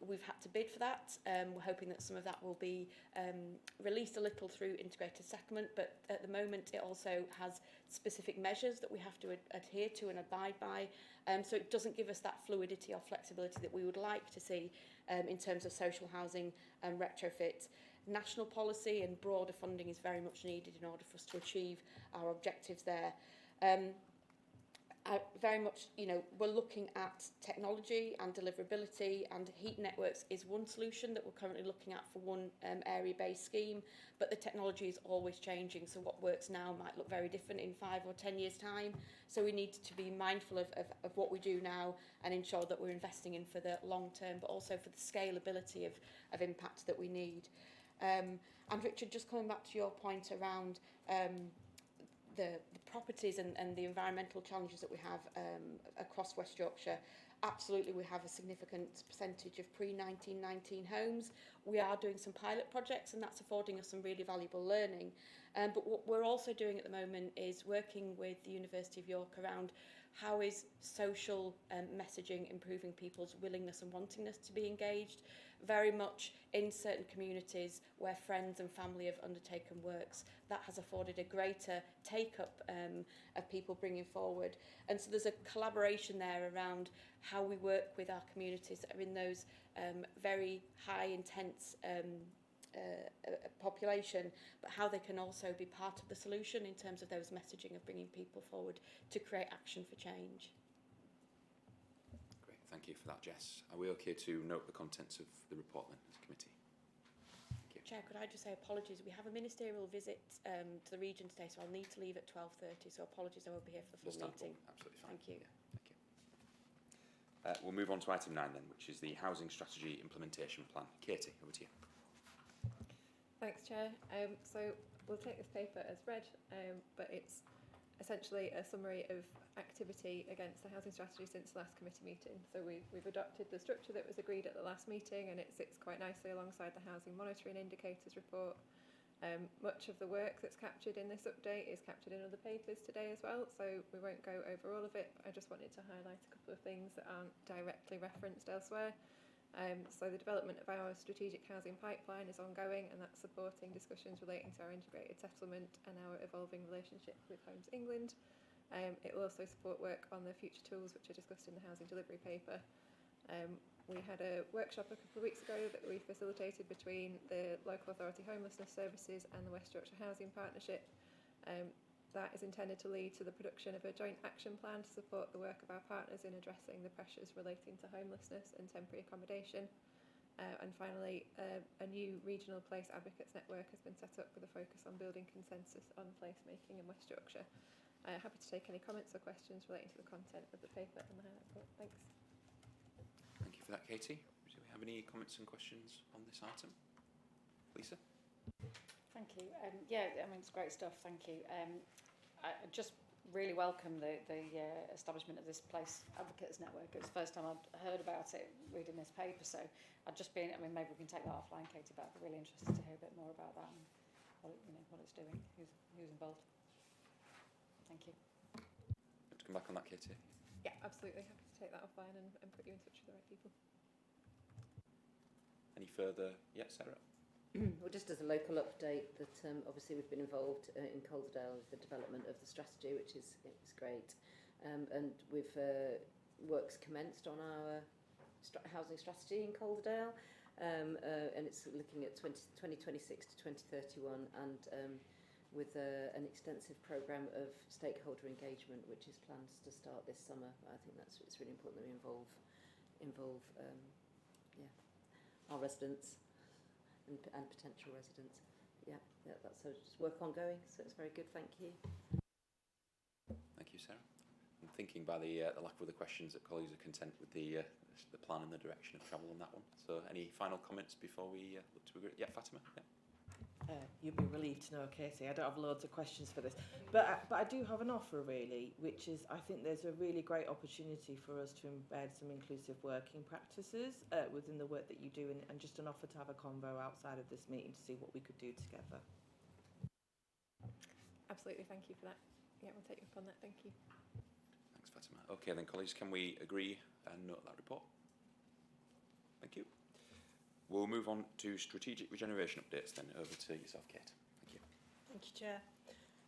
[SPEAKER 17] we've had to bid for that. We're hoping that some of that will be released a little through integrated settlement, but at the moment it also has specific measures that we have to adhere to and abide by. So it doesn't give us that fluidity or flexibility that we would like to see in terms of social housing and retrofit. National policy and broader funding is very much needed in order for us to achieve our objectives there. Very much, we're looking at technology and deliverability, and heat networks is one solution that we're currently looking at for one area-based scheme, but the technology is always changing, so what works now might look very different in 5 or 10 years' time. So we need to be mindful of what we do now and ensure that we're investing in for the long term, but also for the scalability of impact that we need. And Richard, just coming back to your point around the properties and the environmental challenges that we have across West Yorkshire, absolutely we have a significant percentage of pre-1919 homes. We are doing some pilot projects and that's affording us some really valuable learning. But what we're also doing at the moment is working with the University of York around how is social messaging improving people's willingness and wantingness to be engaged. Very much in certain communities where friends and family have undertaken works, that has afforded a greater take-up of people bringing forward. And so there's a collaboration there around how we work with our communities that are in those very high, intense population, but how they can also be part of the solution in terms of those messaging of bringing people forward to create action for change.
[SPEAKER 14] Great, thank you for that, Jess. Are we okay to note the contents of the report then as a committee? Thank you.
[SPEAKER 17] Chair, could I just say apologies? We have a ministerial visit to the region today, so I'll need to leave at 12:30, so apologies, I won't be here for the full meeting.
[SPEAKER 14] Absolutely fine.
[SPEAKER 17] Thank you.
[SPEAKER 14] Yeah, thank you. We'll move on to item 9 then, which is the Housing Strategy Implementation Plan. Katie, over to you.
[SPEAKER 6] Thanks, Chair. So we'll take this paper as read, but it's essentially a summary of activity against the housing strategy since the last committee meeting. So we've adopted the structure that was agreed at the last meeting, and it sits quite nicely alongside the housing monitoring indicators report. Much of the work that's captured in this update is captured in other papers today as well, so we won't go over all of it. I just wanted to highlight a couple of things that aren't directly referenced elsewhere. So the development of our strategic housing pipeline is ongoing, and that's supporting discussions relating to our integrated settlement and our evolving relationship with Homes England. It will also support work on the future tools which are discussed in the housing delivery paper. We had a workshop a couple of weeks ago that we facilitated between the Local Authority Homelessness Services and the West Yorkshire Housing Partnership. That is intended to lead to the production of a joint action plan to support the work of our partners in addressing the pressures relating to homelessness and temporary accommodation. And finally, a new regional place advocates network has been set up with a focus on building consensus on placemaking in West Yorkshire. Happy to take any comments or questions relating to the content of the paper and the highlight report. Thanks.
[SPEAKER 14] Thank you for that, Katie. Do we have any comments and questions on this item? Lisa?
[SPEAKER 16] Thank you. Yeah, I mean, it's great stuff. Thank you. I just really welcome the establishment of this Place Advocates Network. It was the first time I'd heard about it reading this paper, so I'd just been, I mean, maybe we can take that offline, Katie, but I'd be really interested to hear a bit more about that and what it's doing, who's involved. Thank you.
[SPEAKER 14] Want to come back on that, Katie?
[SPEAKER 6] Yeah, absolutely. Happy to take that offline and put you in touch with the right people.
[SPEAKER 14] Any further? Yeah, Sarah?
[SPEAKER 3] Well, just as a local update, that obviously we've been involved in Calderdale with the development of the strategy, which is great, and we've works commenced on our housing strategy in Calderdale, and it's looking at 2026 to 2031, and with an extensive programme of stakeholder engagement, which is planned to start this summer. I think it's really important that we involve our residents and potential residents. That's just work ongoing, so it's very good. Thank you.
[SPEAKER 14] Thank you, Sarah. I'm thinking by the lack of other questions that colleagues are content with the plan and the direction of travel on that one. So any final comments before we look to agree? Yeah, Fatima? Yeah.
[SPEAKER 12] You'll be relieved to know, Katie, I don't have loads of questions for this, but I do have an offer really, which is I think there's a really great opportunity for us to embed some inclusive working practices within the work that you do, and just an offer to have a convo outside of this meeting to see what we could do together.
[SPEAKER 6] Absolutely, thank you for that. Yeah, we'll take you up on that. Thank you.
[SPEAKER 14] Thanks, Fatima. Okay then, colleagues, can we agree and note that report? Thank you. We'll move on to strategic regeneration updates then. Over to yourself, Kate. Thank you.
[SPEAKER 18] Thank you, Chair.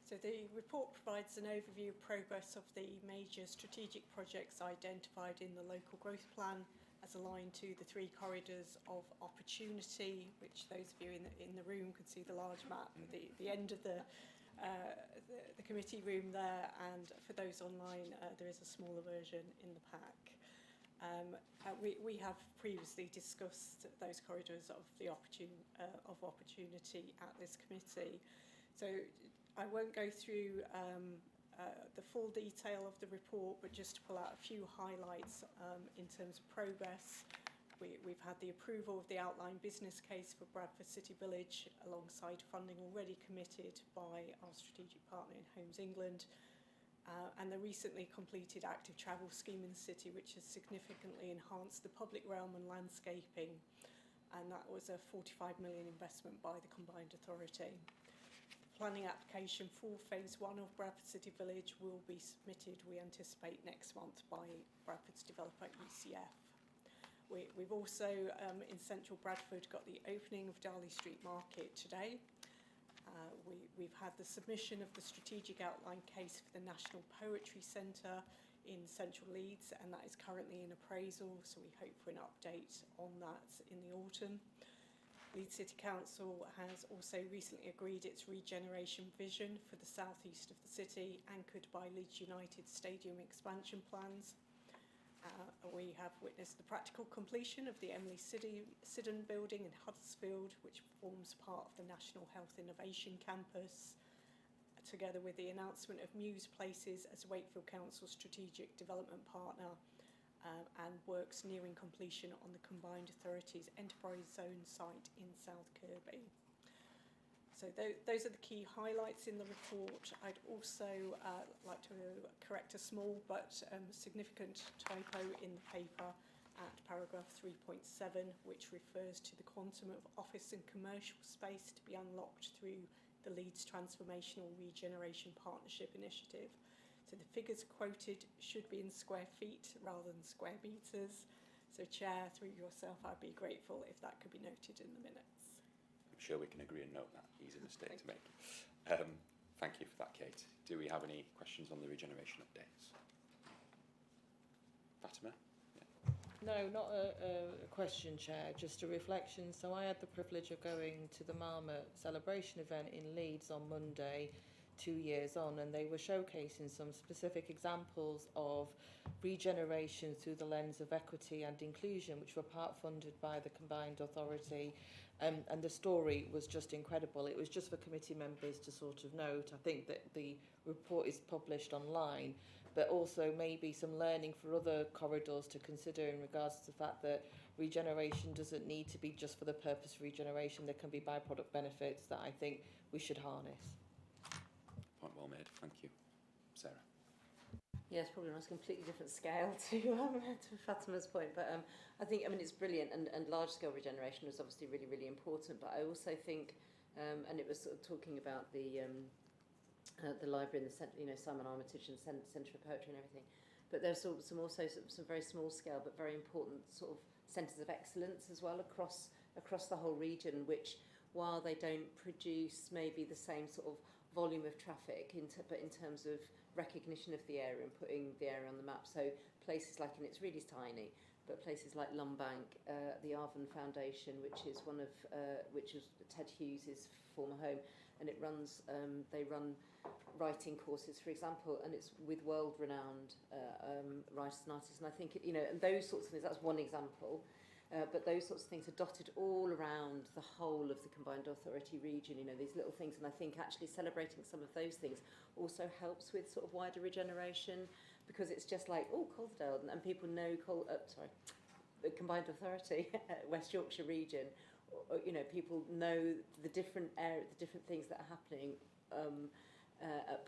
[SPEAKER 18] So the report provides an overview of progress of the major strategic projects identified in the local growth plan as aligned to the 3 corridors of opportunity, which those of you in the room could see the large map at the end of the committee room there, and for those online there is a smaller version in the pack. We have previously discussed those corridors of the opportunity at this committee, so I won't go through the full detail of the report, but just to pull out a few highlights in terms of progress. We've had the approval of the outline business case for Bradford City Village alongside funding already committed by our strategic partner in Homes England. And the recently completed active travel scheme in the city, which has significantly enhanced the public realm and landscaping, and that was a 45 million investment by the combined authority. The planning application for phase 1 of Bradford City Village will be submitted, we anticipate, next month by Bradford's developer ECF. We've also, in central Bradford, got the opening of Darley Street Market today. We've had the submission of the strategic outline case for the National Poetry Centre in central Leeds, and that is currently in appraisal, so we hope for an update on that in the autumn. Leeds City Council has also recently agreed its regeneration vision for the southeast of the city, anchored by Leeds United Stadium expansion plans. We have witnessed the practical completion of the Emily Siddon building in Huddersfield, which forms part of the National Health Innovation Campus, together with the announcement of Muse Places as Wakefield Council's strategic development partner, and works nearing completion on the combined authorities' enterprise zone site in South Kirby. So those are the key highlights in the report. I'd also like to correct a small but significant typo in the paper. at paragraph 3.7, which refers to the quantum of office and commercial space to be unlocked through the Leeds Transformational Regeneration Partnership Initiative. So the figures quoted should be in square feet rather than square metres. So Chair, through yourself, I'd be grateful if that could be noted in the minutes.
[SPEAKER 14] I'm sure we can agree and note that. Easy mistake to make. Thank you for that, Kate. Do we have any questions on the regeneration updates? Fatima?
[SPEAKER 12] No, not a question, Chair, just a reflection. So I had the privilege of going to the Marmot celebration event in Leeds on Monday, 2 years on, and they were showcasing some specific examples of regeneration through the lens of equity and inclusion, which were part funded by the Combined Authority. And the story was just incredible. It was just for committee members to sort of note. I think that the report is published online, but also maybe some learning for other corridors to consider in regards to the fact that regeneration doesn't need to be just for the purpose of regeneration. There can be byproduct benefits that I think we should harness.
[SPEAKER 14] Point well made. Thank you. Sarah?
[SPEAKER 3] Yeah, it's probably on a completely different scale to Fatima's point, but I think, it's brilliant, and large-scale regeneration was obviously really, really important, but I also think, and it was sort of talking about the library and the Simon Armitage and Centre for Poetry and everything, but there's some very small scale but very important sort of centres of excellence as well across the whole region, which, while they don't produce maybe the same sort of volume of traffic, but in terms of recognition of the area and putting the area on the map. So places like, and it's really tiny, but places like Lumbank, the Arvin Foundation, which is which is Ted Hughes' former home, and they run writing courses, for example, and it's with world-renowned writers and artists. And I think and those sorts of things. That's one example. But those sorts of things are dotted all around the whole of the Combined Authority region, these little things. And I think actually celebrating some of those things also helps with sort of wider regeneration, because it's just like, Calderdale, and people know the Combined Authority, West Yorkshire region, people know the different things that are happening,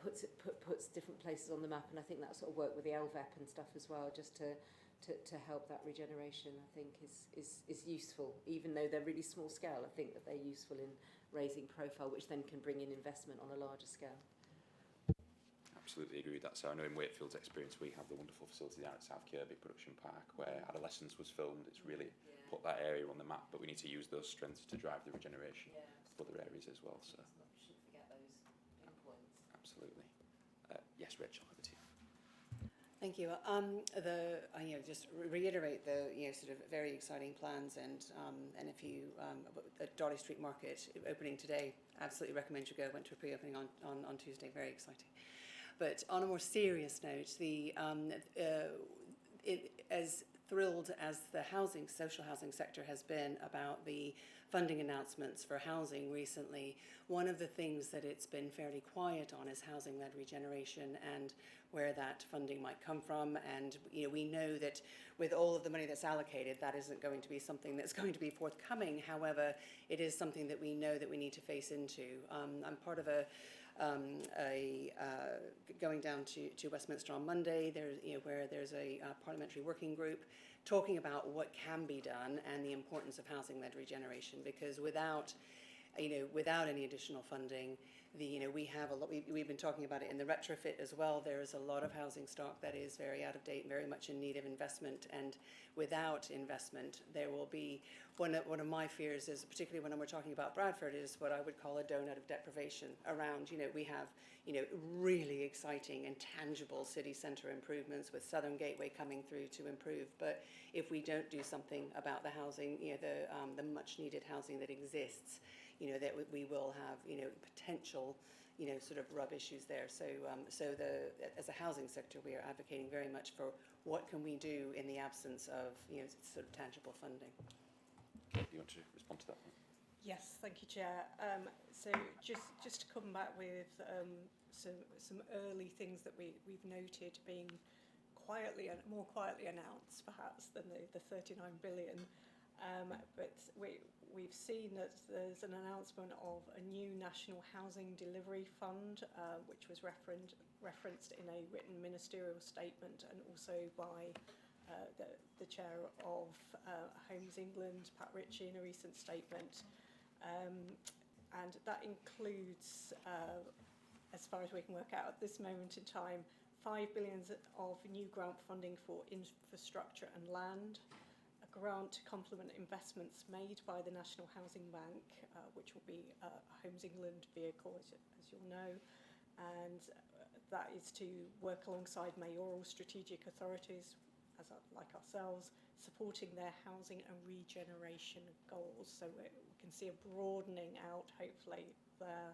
[SPEAKER 3] puts different places on the map. And I think that sort of work with the LVEP and stuff as well, just to help that regeneration, I think is useful. Even though they're really small scale, I think that they're useful in raising profile, which then can bring in investment on a larger scale.
[SPEAKER 14] Absolutely agree with that. So I know in Wakefield's experience, we have the wonderful facility down at South Kirby Production Park where Adolescence was filmed. It's really put that area on the map, but we need to use those strengths to drive the regeneration of other areas as well. So
[SPEAKER 3] we shouldn't forget those pinpoints.
[SPEAKER 14] Absolutely. Yes, Rachel, over to you.
[SPEAKER 5] Thank you. Just reiterate the sort of very exciting plans, and if you at Dolly Street Market opening today, absolutely recommend you go. Went to a pre-opening on Tuesday, very exciting. But on a more serious note, as thrilled as the social housing sector has been about the funding announcements for housing recently, one of the things that it's been fairly quiet on is housing-led regeneration and where that funding might come from. And we know that with all of the money that's allocated, that isn't going to be something that's going to be forthcoming. However, it is something that we know that we need to face into. I'm part of going down to Westminster on Monday, where there's a parliamentary working group talking about what can be done and the importance of housing-led regeneration, because without any additional funding, we have a lot. We've been talking about it in the retrofit as well. There is a lot of housing stock that is very out of date, very much in need of investment. And without investment, there will be one of my fears is, particularly when we're talking about Bradford, is what I would call a donut of deprivation around. We have really exciting and tangible city centre improvements with Southern Gateway coming through to improve. But if we don't do something about the housing, the much needed housing that exists, that we will have, potential, sort of rub issues there. So as a housing sector, we are advocating very much for what can we do in the absence of, sort of tangible funding.
[SPEAKER 14] Okay, do you want to respond to that one?
[SPEAKER 18] Yes, thank you, Chair. So just to come back with some early things that we've noted being more quietly announced, perhaps, than the 39 billion. But we've seen that there's an announcement of a new National Housing Delivery Fund, which was referenced in a written ministerial statement and also by the chair of Homes England, Pat Ritchie, in a recent statement. And that includes, as far as we can work out at this moment in time, 5 billion of new grant funding for infrastructure and land, a grant to complement investments made by the National Housing Bank, which will be a Homes England vehicle, as you'll know, and that is to work alongside mayoral strategic authorities, like ourselves, supporting their housing and regeneration goals. So we can see a broadening out, hopefully, there,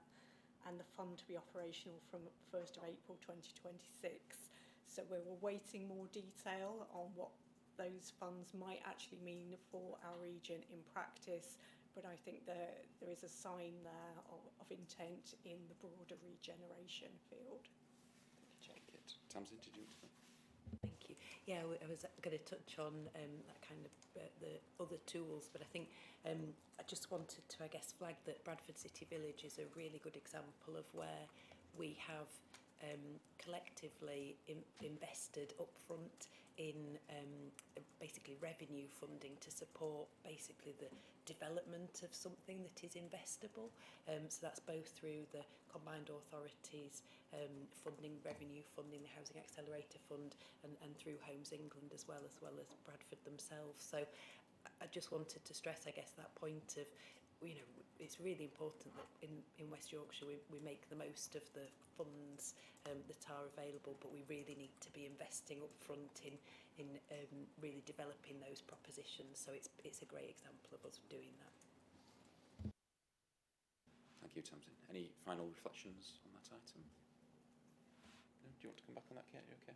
[SPEAKER 18] and the fund to be operational from 1st of April 2026. So we're awaiting more detail on what those funds might actually mean for our region in practice, but I think there is a sign there of intent in the broader regeneration field.
[SPEAKER 14] Tamsin, did you?
[SPEAKER 15] Thank you. Yeah, I was going to touch on that kind of the other tools, but I think I just wanted to, I guess, flag that Bradford City Village is a really good example of where we have collectively invested upfront in basically revenue funding to support basically the development of something that is investable. So that's both through the combined authorities funding, revenue funding, the Housing Accelerator Fund, and through Homes England as well as Bradford themselves. So I just wanted to stress, I guess, that point of, you know, it's really important that in West Yorkshire we make the most of the funds that are available, but we really need to be investing up front in really developing those propositions. So it's a great example of us doing that.
[SPEAKER 14] Thank you, Tamsin. Any final reflections on that item? No? Do you want to come back on that, Kate? Okay.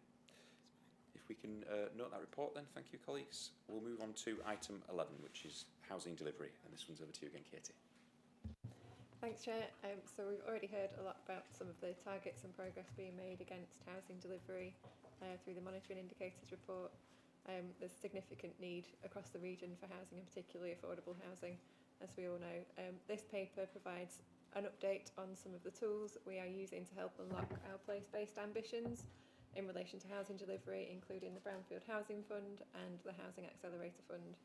[SPEAKER 14] If we can note that report then, thank you, colleagues. We'll move on to item 11, which is housing delivery, and this one's over to you again, Katie.
[SPEAKER 6] Thanks, Chair. So we've already heard a lot about some of the targets and progress being made against housing delivery through the monitoring indicators report. There's significant need across the region for housing, and particularly affordable housing, as we all know. This paper provides an update on some of the tools that we are using to help unlock our place-based ambitions in relation to housing delivery, including the Brownfield Housing Fund and the Housing Accelerator Fund.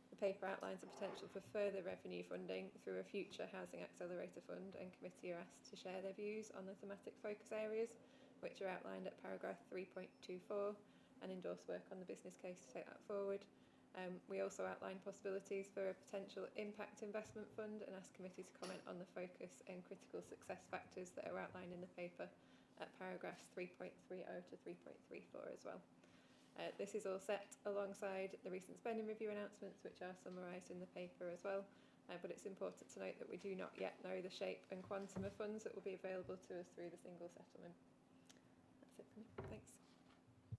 [SPEAKER 6] The paper outlines the potential for further revenue funding through a future Housing Accelerator Fund, and committee are asked to share their views on the thematic focus areas, which are outlined at paragraph 3.24, and endorse work on the business case to take that forward. We also outline possibilities for a potential impact investment fund, and ask committee to comment on the focus and critical success factors that are outlined in the paper at paragraphs 3.30 to 3.34 as well. This is all set alongside the recent spending review announcements, which are summarised in the paper as well. But it's important to note that we do not yet know the shape and quantum of funds that will be available to us through the single settlement. That's it for me. Thanks.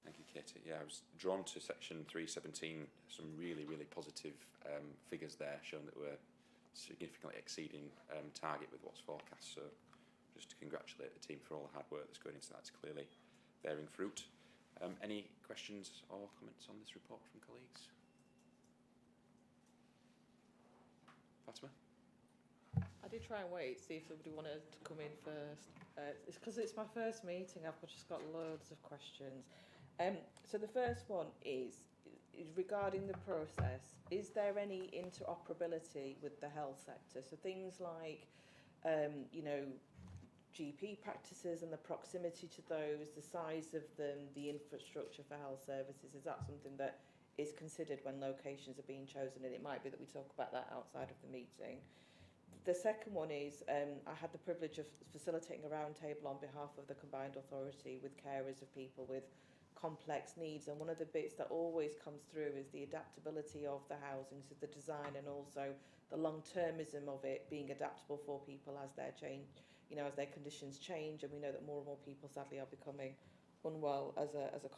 [SPEAKER 14] Thank you, Katie. Yeah, I was drawn to section 317, some really, really positive figures there, showing that we're significantly exceeding target with what's forecast. So just to congratulate the team for all the hard work that's going into that. It's clearly bearing fruit. Any questions or comments on this report from colleagues? Fatima?
[SPEAKER 12] I did try and wait, see if somebody wanted to come in first. It's because it's my first meeting, I've just got loads of questions. So the first one is regarding the process. Is there any interoperability with the health sector? So things like, you know, GP practices and the proximity to those, the size of them, the infrastructure for health services, is that something that is considered when locations are being chosen? And it might be that we talk about that outside of the meeting. The second one is, I had the privilege of facilitating a roundtable on behalf of the Combined Authority with carers of people with complex needs, and one of the bits that always comes through is the adaptability of the housing, so the design, and also the long-termism of it being adaptable for people as their change, you know, as their conditions change. And we know that more and more people sadly are becoming unwell as a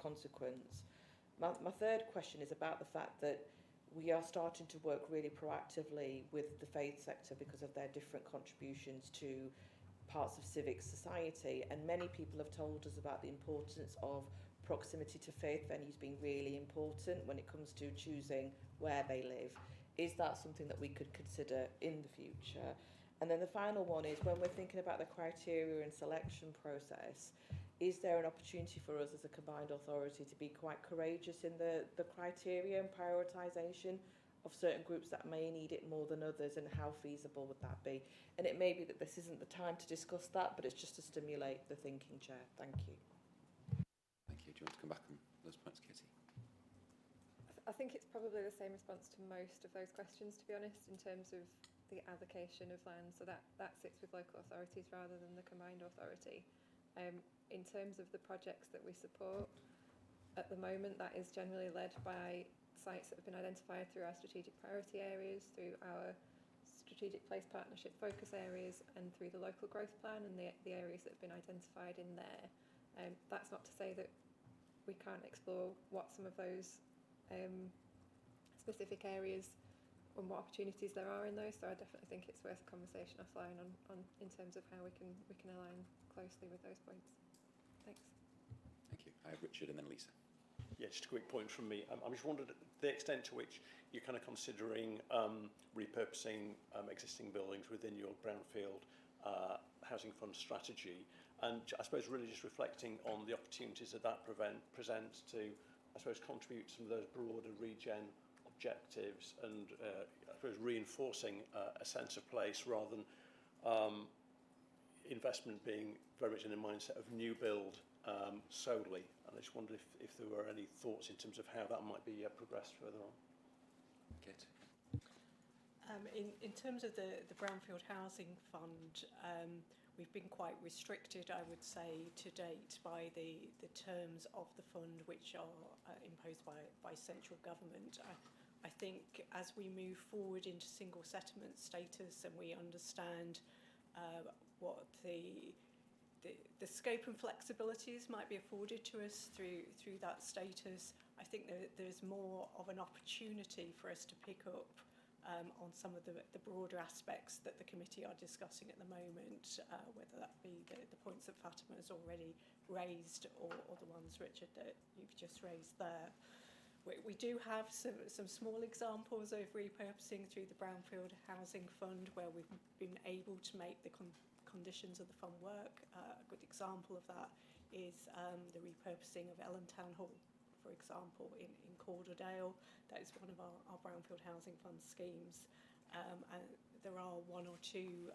[SPEAKER 12] consequence. My third question is about the fact that we are starting to work really proactively with the faith sector because of their different contributions to parts of civic society, and many people have told us about the importance of proximity to faith venues being really important when it comes to choosing where they live. Is that something that we could consider in the future? And then the final one is, when we're thinking about the criteria and selection process, is there an opportunity for us as a combined authority to be quite courageous in the criteria and prioritisation of certain groups that may need it more than others, and how feasible would that be? And it may be that this isn't the time to discuss that, but it's just to stimulate the thinking, Chair. Thank you.
[SPEAKER 14] Thank you. Do you want to come back on those points, Katie?
[SPEAKER 6] I think it's probably the same response to most of those questions, to be honest, in terms of the allocation of land. So that sits with local authorities rather than the combined authority. In terms of the projects that we support, at the moment that is generally led by sites that have been identified through our strategic priority areas, through our strategic place partnership focus areas, and through the local growth plan and the areas that have been identified in there. That's not to say that we can't explore what some of those specific areas and what opportunities there are in those. So I definitely think it's worth a conversation offline on in terms of how we can align closely with those points. Thanks.
[SPEAKER 14] Thank you. I have Richard and then Lisa.
[SPEAKER 4] Yeah, just a quick point from me. I'm just wondering the extent to which you're kind of considering repurposing existing buildings within your brownfield housing fund strategy, and I suppose really just reflecting on the opportunities that presents to, I suppose, contribute to some of those broader regen objectives, and I suppose reinforcing a sense of place rather than investment being very much in a mindset of new build solely. And I just wondered if there were any thoughts in terms of how that might be progressed further on.
[SPEAKER 14] Kate?
[SPEAKER 18] In terms of the Brownfield Housing Fund, we've been quite restricted, I would say, to date by the terms of the fund, which are imposed by central government. I think as we move forward into single settlement status and we understand what the scope and flexibilities might be afforded to us through that status, I think there's more of an opportunity for us to pick up on some of the broader aspects that the committee are discussing at the moment, whether that be the points that Fatima has already raised or the ones, Richard, that you've just raised there. We do have some small examples of repurposing through the Brownfield Housing Fund where we've been able to make the conditions of the fund work. A good example of that is the repurposing of Ellen Town Hall, for example, in Calderdale. That is one of our Brownfield Housing Fund schemes. And there are one or two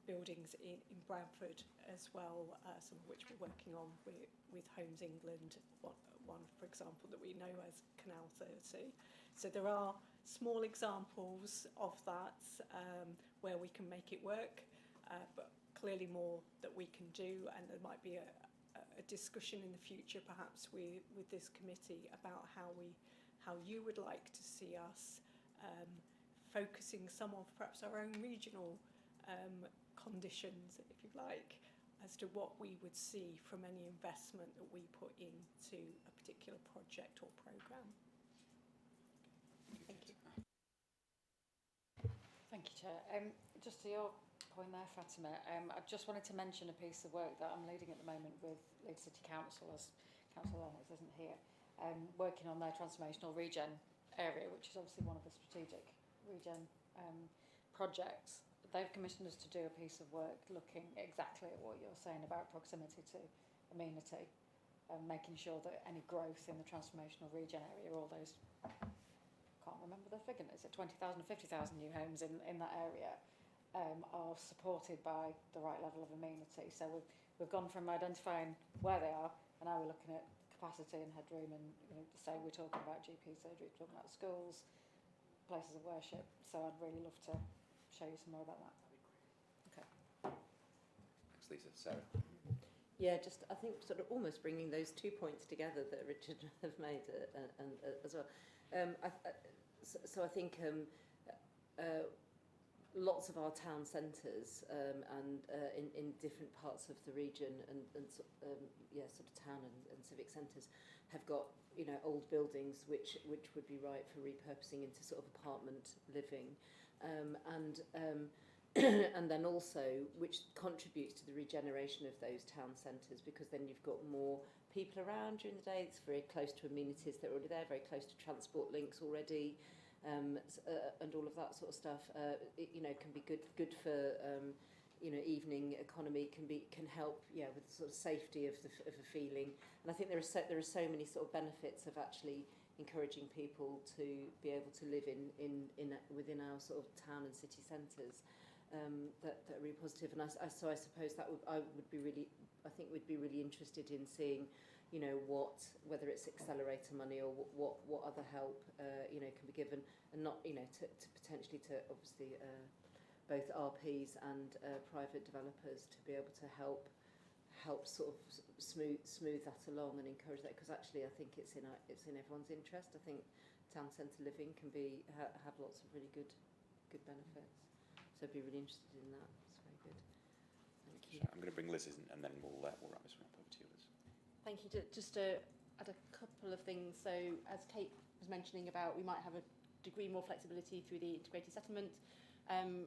[SPEAKER 18] buildings in Bradford as well, some of which we're working on with Homes England, one, for example, that we know as Canal 30. So there are small examples of that where we can make it work, but clearly more that we can do, and there might be a discussion in the future perhaps with this committee about how you would like to see us focusing some of perhaps our own regional conditions, if you like, as to what we would see from any investment that we put into a particular project or programme.
[SPEAKER 16] Thank you. Thank you, Chair. Just to your point there, Fatima, I just wanted to mention a piece of work that I'm leading at the moment with Leeds City Council, as Councillor Lennox isn't here, working on their transformational regen area, which is obviously one of the strategic regen projects. They've commissioned us to do a piece of work looking exactly at what you're saying about proximity to amenity, and making sure that any growth in the transformational regen area, all those, can't remember the figure, is it 20,000 or 50,000 new homes in that area, are supported by the right level of amenity. So we've gone from identifying where they are, and now we're looking at capacity and headroom, and say we're talking about GP surgery, we're talking about schools, places of worship. So I'd really love to show you some more about that. Okay.
[SPEAKER 14] Thanks, Lisa. Sarah?
[SPEAKER 3] Yeah, just I think sort of almost bringing those 2 points together that Richard have made and as well. So I think lots of our town centres and in different parts of the region and sort of town and civic centres have got old buildings which would be right for repurposing into sort of apartment living, and then also which contributes to the regeneration of those town centres, because then you've got more people around during the day. It's very close to amenities that are already there, very close to transport links already, and all of that sort of stuff. It can be good for evening economy can help with the sort of safety of a feeling. And I think there are so many sort of benefits of actually encouraging people to be able to live within our sort of town and city centres that are really positive. And I suppose that we'd be really interested in seeing whether it's accelerator money or what other help can be given, and not to potentially to obviously both RPs and private developers to be able to help sort of smooth that along and encourage that, because actually I think it's in everyone's interest. I think town centre living can have lots of really good benefits. So I'd be really interested in that. It's very good. Thank you.
[SPEAKER 14] I'm going to bring Liz in, and then we'll wrap this one up. Over to you, Liz.
[SPEAKER 7] Thank you. Just to add a couple of things. So as Kate was mentioning about, we might have a degree more flexibility through the integrated settlement.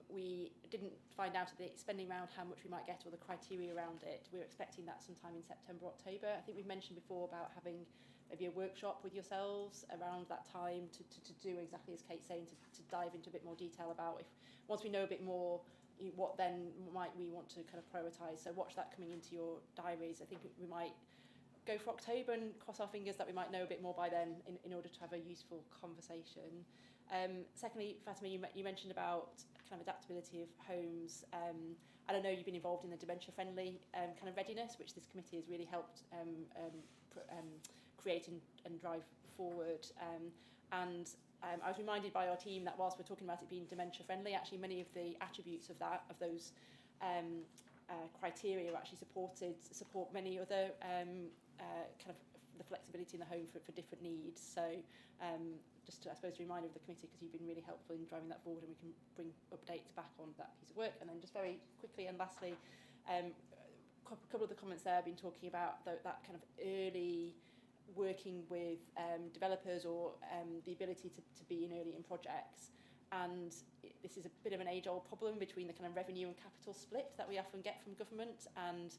[SPEAKER 7] We didn't find out at the spending round how much we might get or the criteria around it. We're expecting that sometime in September, October. I think we've mentioned before about having maybe a workshop with yourselves around that time to do exactly as Kate's saying, to dive into a bit more detail about once we know a bit more, what then might we want to kind of prioritise. So watch that coming into your diaries. I think we might go for October and cross our fingers that we might know a bit more by then in order to have a useful conversation. Secondly, Fatima, you mentioned about kind of adaptability of homes. And I know you've been involved in the dementia-friendly kind of readiness, which this committee has really helped create and drive forward. I was reminded by our team that whilst we're talking about it being dementia-friendly, actually many of the attributes of those criteria actually support many other kind of the flexibility in the home for different needs. So just to, I suppose, a reminder of the committee, because you've been really helpful in driving that forward, and we can bring updates back on that piece of work. And then just very quickly and lastly, a couple of the comments there have been talking about that kind of early working with developers or the ability to be in early in projects. And this is a bit of an age-old problem between the kind of revenue and capital split that we often get from government, and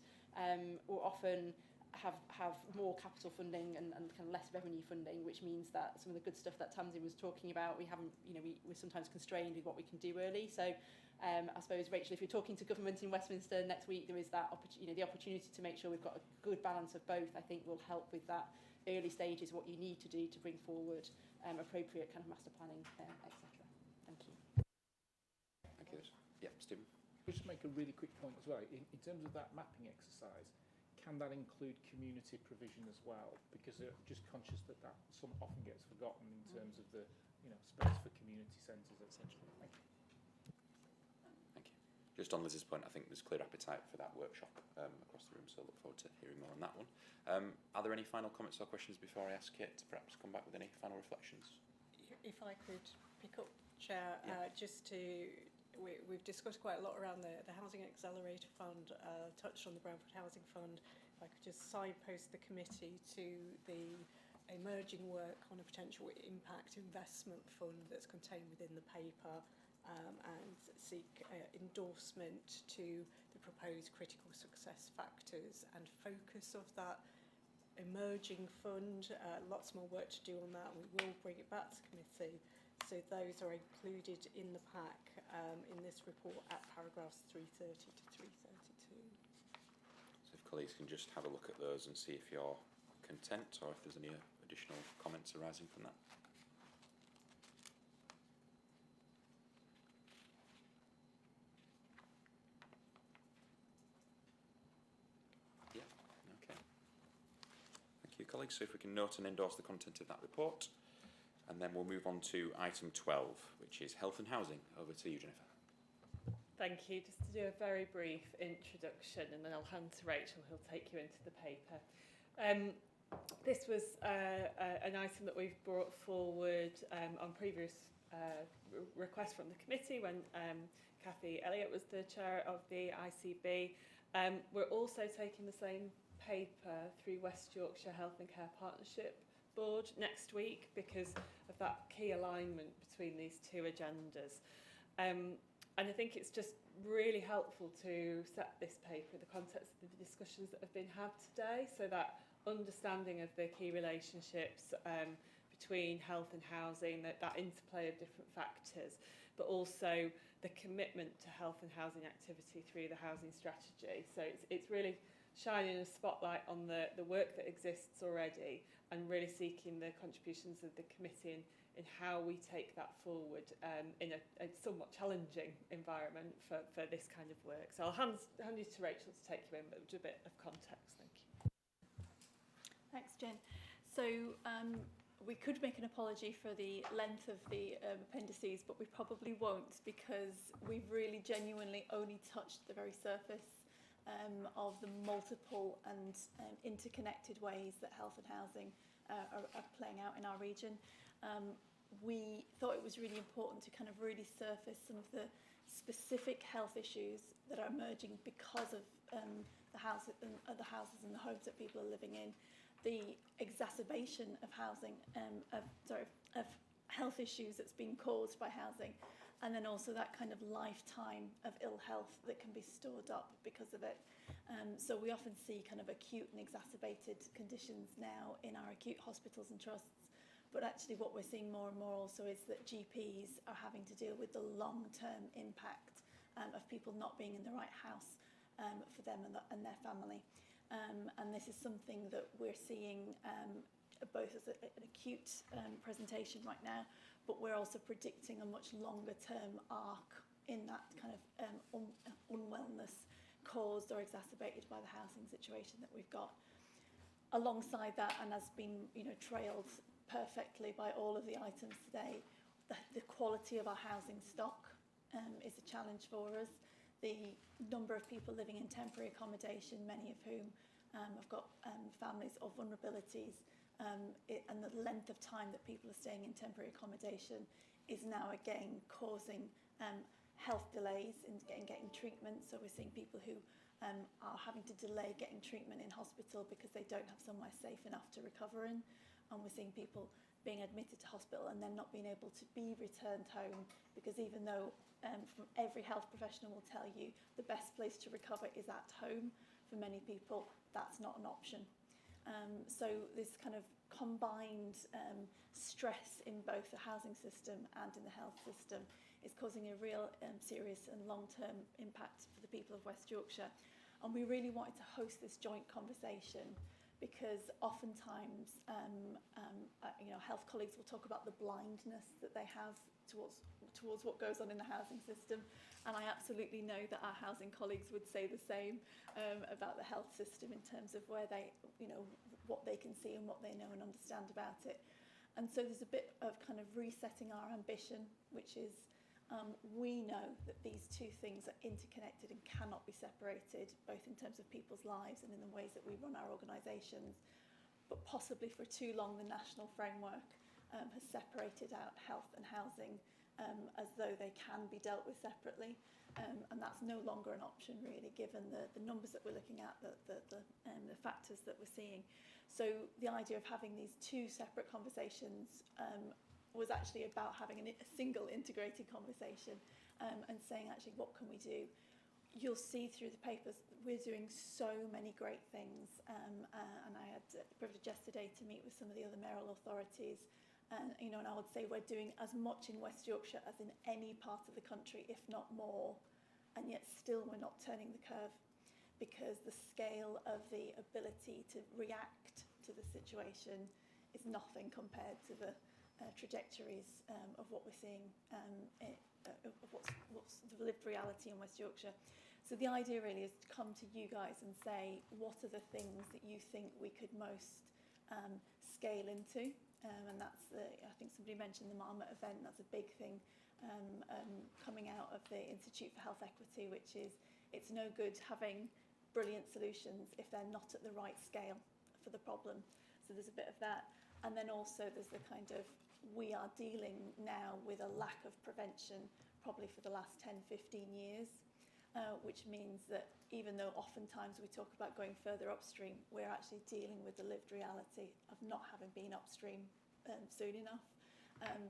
[SPEAKER 7] or often have more capital funding and kind of less revenue funding, which means that some of the good stuff that Tamsin was talking about, we're sometimes constrained with what we can do early. So I suppose, Rachel, if you're talking to government in Westminster next week, there is that the opportunity to make sure we've got a good balance of both. I think will help with that early stages, what you need to do to bring forward appropriate kind of master planning, etc. Thank you.
[SPEAKER 14] Thank you. Yeah, Stephen.
[SPEAKER 13] Just make a really quick point as well. In terms of that mapping exercise, can that include community provision as well? Because just conscious that often gets forgotten in terms of the space for community centres, etc. Thank you.
[SPEAKER 14] Thank you. Just on Liz's point, I think there's clear appetite for that workshop across the room, so I look forward to hearing more on that one. Are there any final comments or questions before I ask Kate to perhaps come back with any final reflections?
[SPEAKER 18] If I could pick up, Chair, we've discussed quite a lot around the Housing Accelerator Fund, touched on the Brownfield Housing Fund. If I could just signpost the committee to the emerging work on a potential impact investment fund that's contained within the paper, and seek endorsement to the proposed critical success factors and focus of that emerging fund. Lots more work to do on that, and we will bring it back to committee. So those are included in the pack in this report at paragraphs 330 to 332.
[SPEAKER 14] So if colleagues can just have a look at those and see if you're content or if there's any additional comments arising from that. Yeah, okay. Thank you, colleagues. So if we can note and endorse the content of that report. And then we'll move on to item 12, which is health and housing. Over to you, Jennifer.
[SPEAKER 11] Thank you. Just to do a very brief introduction, and then I'll hand to Rachel, who'll take you into the paper. This was an item that we've brought forward on previous requests from the committee when Cathy Elliott was the chair of the ICB. We're also taking the same paper through West Yorkshire Health and Care Partnership Board next week because of that key alignment between these two agendas. And I think it's just really helpful to set this paper in the context of the discussions that have been had today, so that understanding of the key relationships between health and housing, that interplay of different factors. but also the commitment to health and housing activity through the housing strategy. So it's really shining a spotlight on the work that exists already and really seeking the contributions of the committee in how we take that forward in a somewhat challenging environment for this kind of work. So I'll hand you to Rachel to take you in with a bit of context. Thank you.
[SPEAKER 19] Thanks, Jen. So we could make an apology for the length of the appendices, but we probably won't, because we've really genuinely only touched the very surface of the multiple and interconnected ways that health and housing are playing out in our region. We thought it was really important to kind of really surface some of the specific health issues that are emerging because of the houses and the homes that people are living in, the exacerbation of housing, of health issues that's been caused by housing, and then also that kind of lifetime of ill health that can be stored up because of it. So we often see kind of acute and exacerbated conditions now in our acute hospitals and trusts. But actually what we're seeing more and more also is that GPs are having to deal with the long-term impact of people not being in the right house for them and their family. And this is something that we're seeing both as an acute presentation right now, but we're also predicting a much longer-term arc in that kind of unwellness caused or exacerbated by the housing situation that we've got. Alongside that, and has been trailed perfectly by all of the items today, the quality of our housing stock is a challenge for us. The number of people living in temporary accommodation, many of whom have got families of vulnerabilities, and the length of time that people are staying in temporary accommodation is now again causing health delays in getting treatment. So we're seeing people who are having to delay getting treatment in hospital because they don't have somewhere safe enough to recover in. And we're seeing people being admitted to hospital and then not being able to be returned home, because even though from every health professional will tell you the best place to recover is at home, for many people that's not an option. So this kind of combined stress in both the housing system and in the health system is causing a real serious and long-term impact for the people of West Yorkshire. And we really wanted to host this joint conversation because oftentimes health colleagues will talk about the blindness that they have towards what goes on in the housing system, and I absolutely know that our housing colleagues would say the same about the health system in terms of where they, what they can see and what they know and understand about it. And so there's a bit of kind of resetting our ambition, which is we know that these two things are interconnected and cannot be separated, both in terms of people's lives and in the ways that we run our organisations. But possibly for too long, the national framework has separated out health and housing as though they can be dealt with separately. And that's no longer an option, really, given the numbers that we're looking at, the factors that we're seeing. So the idea of having these two separate conversations was actually about having a single integrated conversation and saying, actually, what can we do? You'll see through the papers, we're doing so many great things. And I had the privilege yesterday to meet with some of the other mayoral authorities. And I would say we're doing as much in West Yorkshire as in any part of the country, if not more. And yet still we're not turning the curve, because the scale of the ability to react to the situation is nothing compared to the trajectories of what we're seeing, of what's the lived reality in West Yorkshire. So the idea really is to come to you guys and say, what are the things that you think we could most scale into? And that's I think somebody mentioned the Marmot event. That's a big thing coming out of the Institute for Health Equity, which is it's no good having brilliant solutions if they're not at the right scale for the problem. So there's a bit of that. And then also there's the kind of, we are dealing now with a lack of prevention probably for the last 10, 15 years, which means that even though oftentimes we talk about going further upstream, we're actually dealing with the lived reality of not having been upstream soon enough.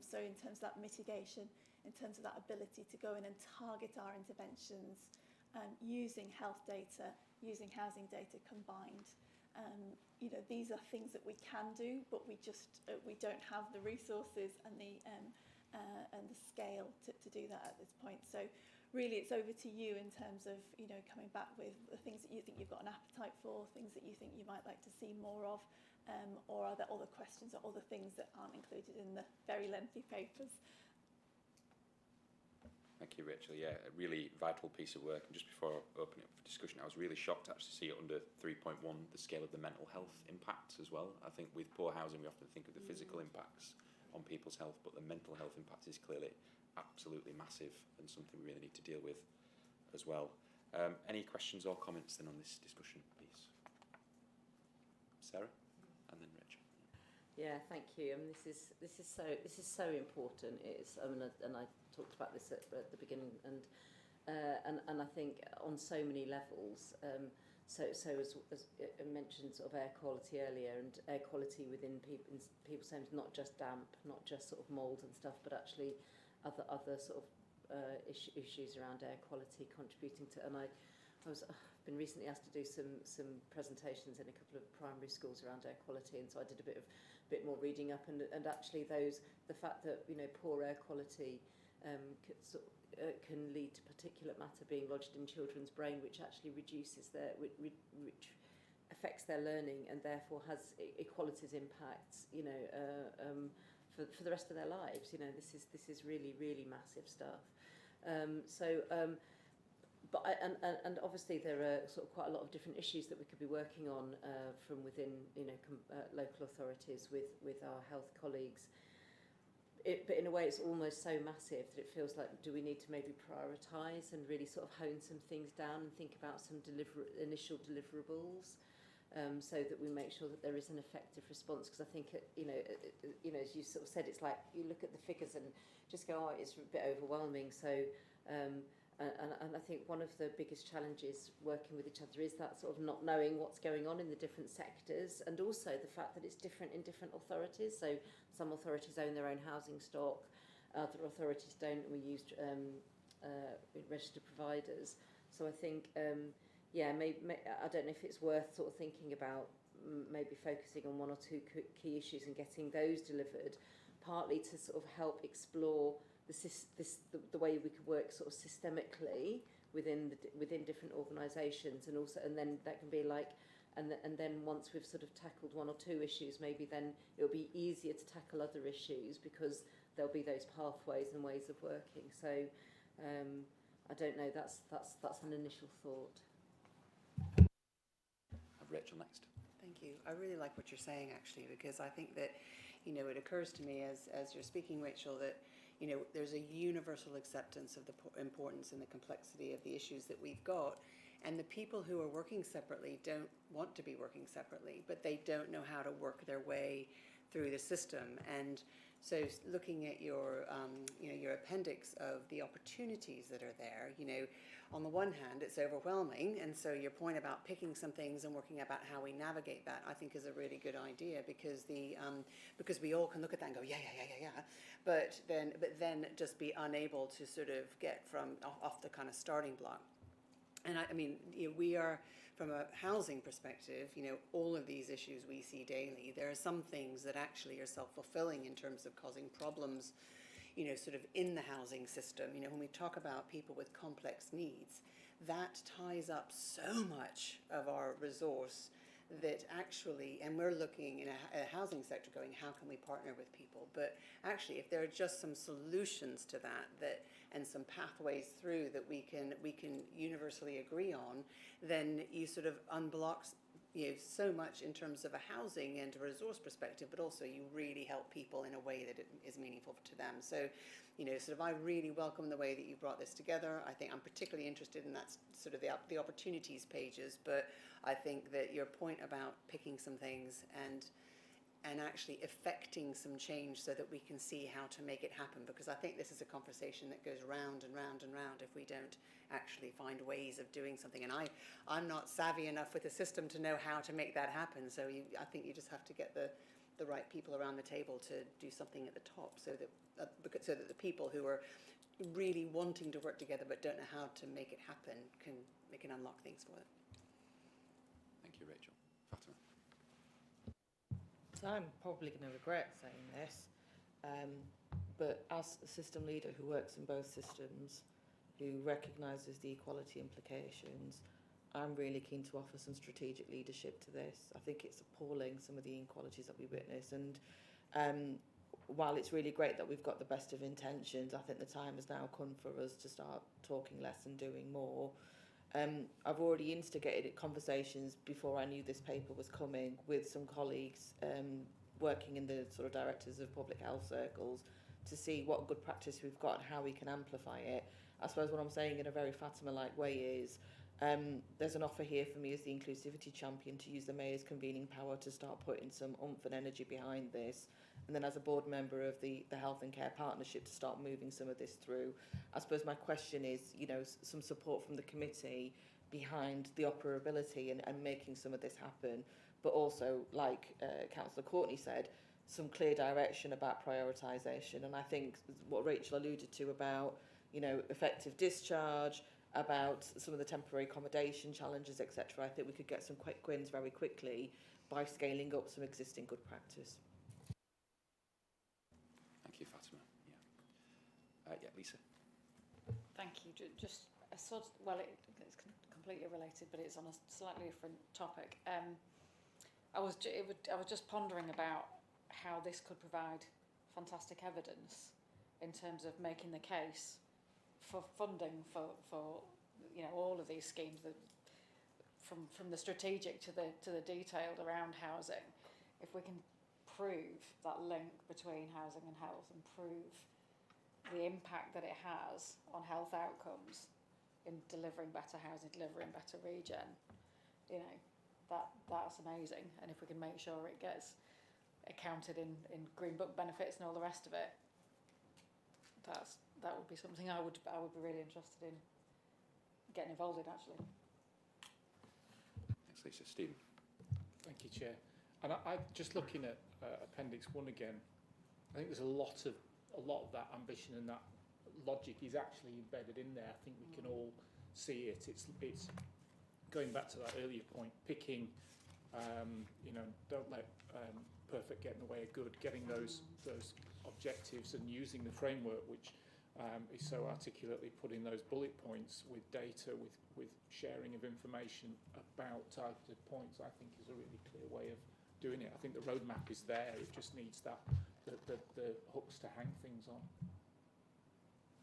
[SPEAKER 19] So in terms of that mitigation, in terms of that ability to go in and target our interventions using health data, using housing data combined, these are things that we can do, but we don't have the resources and and the scale to do that at this point. So really it's over to you in terms of, you know, coming back with the things that you think you've got an appetite for, things that you think you might like to see more of, or are there other questions or other things that aren't included in the very lengthy papers?
[SPEAKER 14] Thank you, Rachel. Yeah, a really vital piece of work. And just before opening up for discussion, I was really shocked to actually see it under 3.1, the scale of the mental health impacts as well. I think with poor housing, we often think of the physical impacts on people's health, but the mental health impact is clearly absolutely massive and something we really need to deal with as well. Any questions or comments then on this discussion, please? Sarah, and then Rachel.
[SPEAKER 3] Yeah, thank you. I mean, this is so important. It's and I talked about this at the beginning, and I think on so many levels. So as mentioned, sort of air quality earlier, and air quality within people's homes, not just damp, not just sort of mould and stuff, but actually other sort of issues around air quality contributing to. And I've been recently asked to do some presentations in a couple of primary schools around air quality, and so I did a bit more reading up, and actually the fact that, you know, poor air quality can lead to particulate matter being lodged in children's brain, which actually reduces which affects their learning, and therefore has equalities impacts, you know, for the rest of their lives. You know, this is really, really massive stuff. But obviously there are sort of quite a lot of different issues that we could be working on from within, you know, local authorities with our health colleagues. But in a way, it's almost so massive that it feels like, do we need to maybe prioritise and really sort of hone some things down and think about some initial deliverables, so that we make sure that there is an effective response? Because I think, you know, as you sort of said, it's like you look at the figures and just go, oh, it's a bit overwhelming. So, and I think one of the biggest challenges working with each other is that sort of not knowing what's going on in the different sectors, and also the fact that it's different in different authorities. So some authorities own their own housing stock, other authorities don't, and we use registered providers. So I think, yeah, I don't know if it's worth sort of thinking about maybe focusing on one or two key issues and getting those delivered, partly to sort of help explore the way we could work sort of systemically within different organisations, and then that can be like, and then once we've sort of tackled one or two issues, maybe then it'll be easier to tackle other issues because there'll be those pathways and ways of working. So I don't know. That's an initial thought.
[SPEAKER 14] Rachel next.
[SPEAKER 5] Thank you. I really like what you're saying, actually, because I think that, you know, it occurs to me as you're speaking, Rachel, that, you know, there's a universal acceptance of the importance and the complexity of the issues that we've got, and the people who are working separately don't want to be working separately, but they don't know how to work their way through the system. And so looking at your, you know, your appendix of the opportunities that are there, you know, on the one hand, it's overwhelming, and so your point about picking some things and working about how we navigate that, I think, is a really good idea, because because we all can look at that and go, yeah, but then just be unable to sort of get from off the kind of starting block. And I mean, you know, we are, from a housing perspective, you know, all of these issues we see daily, there are some things that actually are self-fulfilling in terms of causing problems, you know, sort of in the housing system. You know, when we talk about people with complex needs, that ties up so much of our resource that actually, and we're looking in a housing sector going, how can we partner with people? But actually, if there are just some solutions to that and some pathways through that we can universally agree on, then you sort of unblock, you know, so much in terms of a housing and a resource perspective, but also you really help people in a way that it is meaningful to them. So, you know, sort of, I really welcome the way that you brought this together. I think I'm particularly interested in that sort of the opportunities pages, but I think that your point about picking some things and actually effecting some change so that we can see how to make it happen, because I think this is a conversation that goes round and round and round if we don't actually find ways of doing something. And I'm not savvy enough with the system to know how to make that happen, so I think you just have to get the right people around the table to do something at the top, so that the people who are really wanting to work together but don't know how to make it happen can unlock things for them.
[SPEAKER 14] Thank you, Rachel. Fatima.
[SPEAKER 12] So I'm probably going to regret saying this, but as a system leader who works in both systems, who recognises the equality implications, I'm really keen to offer some strategic leadership to this. I think it's appalling, some of the inequalities that we witness, and while it's really great that we've got the best of intentions, I think the time has now come for us to start talking less and doing more. I've already instigated conversations before I knew this paper was coming with some colleagues working in the sort of directors of public health circles to see what good practice we've got and how we can amplify it. I suppose what I'm saying in a very Fatima-like way is there's an offer here for me as the inclusivity champion to use the Mayor's convening power to start putting some oomph and energy behind this, and then as a board member of the Health and Care Partnership to start moving some of this through. I suppose my question is, you know, some support from the committee behind the operability and making some of this happen, but also, like Councillor Courtney said, some clear direction about prioritisation. And I think what Rachel alluded to about, you know, effective discharge, about some of the temporary accommodation challenges, etc. I think we could get some quick wins very quickly by scaling up some existing good practice.
[SPEAKER 14] Thank you, Fatima. Yeah, Lisa.
[SPEAKER 16] Thank you. Just a sort of, well, it's completely related, but it's on a slightly different topic. I was just pondering about how this could provide fantastic evidence in terms of making the case for funding for you know, all of these schemes, that from the strategic to the detailed around housing. If we can prove that link between housing and health, and prove the impact that it has on health outcomes in delivering better housing, delivering better regen, you know, that's amazing. And if we can make sure it gets accounted in Green Book benefits and all the rest of it, that would be something I would be really interested in getting involved in, actually.
[SPEAKER 14] Thanks, Lisa. Stephen.
[SPEAKER 13] Thank you, Chair. And I just looking at Appendix 1 again, I think there's a lot of that ambition and that logic is actually embedded in there. I think we can all see it. It's going back to that earlier point, picking, you know, don't let perfect get in the way of good, getting those objectives and using the framework, which is so articulately putting those bullet points with data, with sharing of information about targeted points, I think is a really clear way of doing it. I think the roadmap is there. It just needs the hooks to hang things on.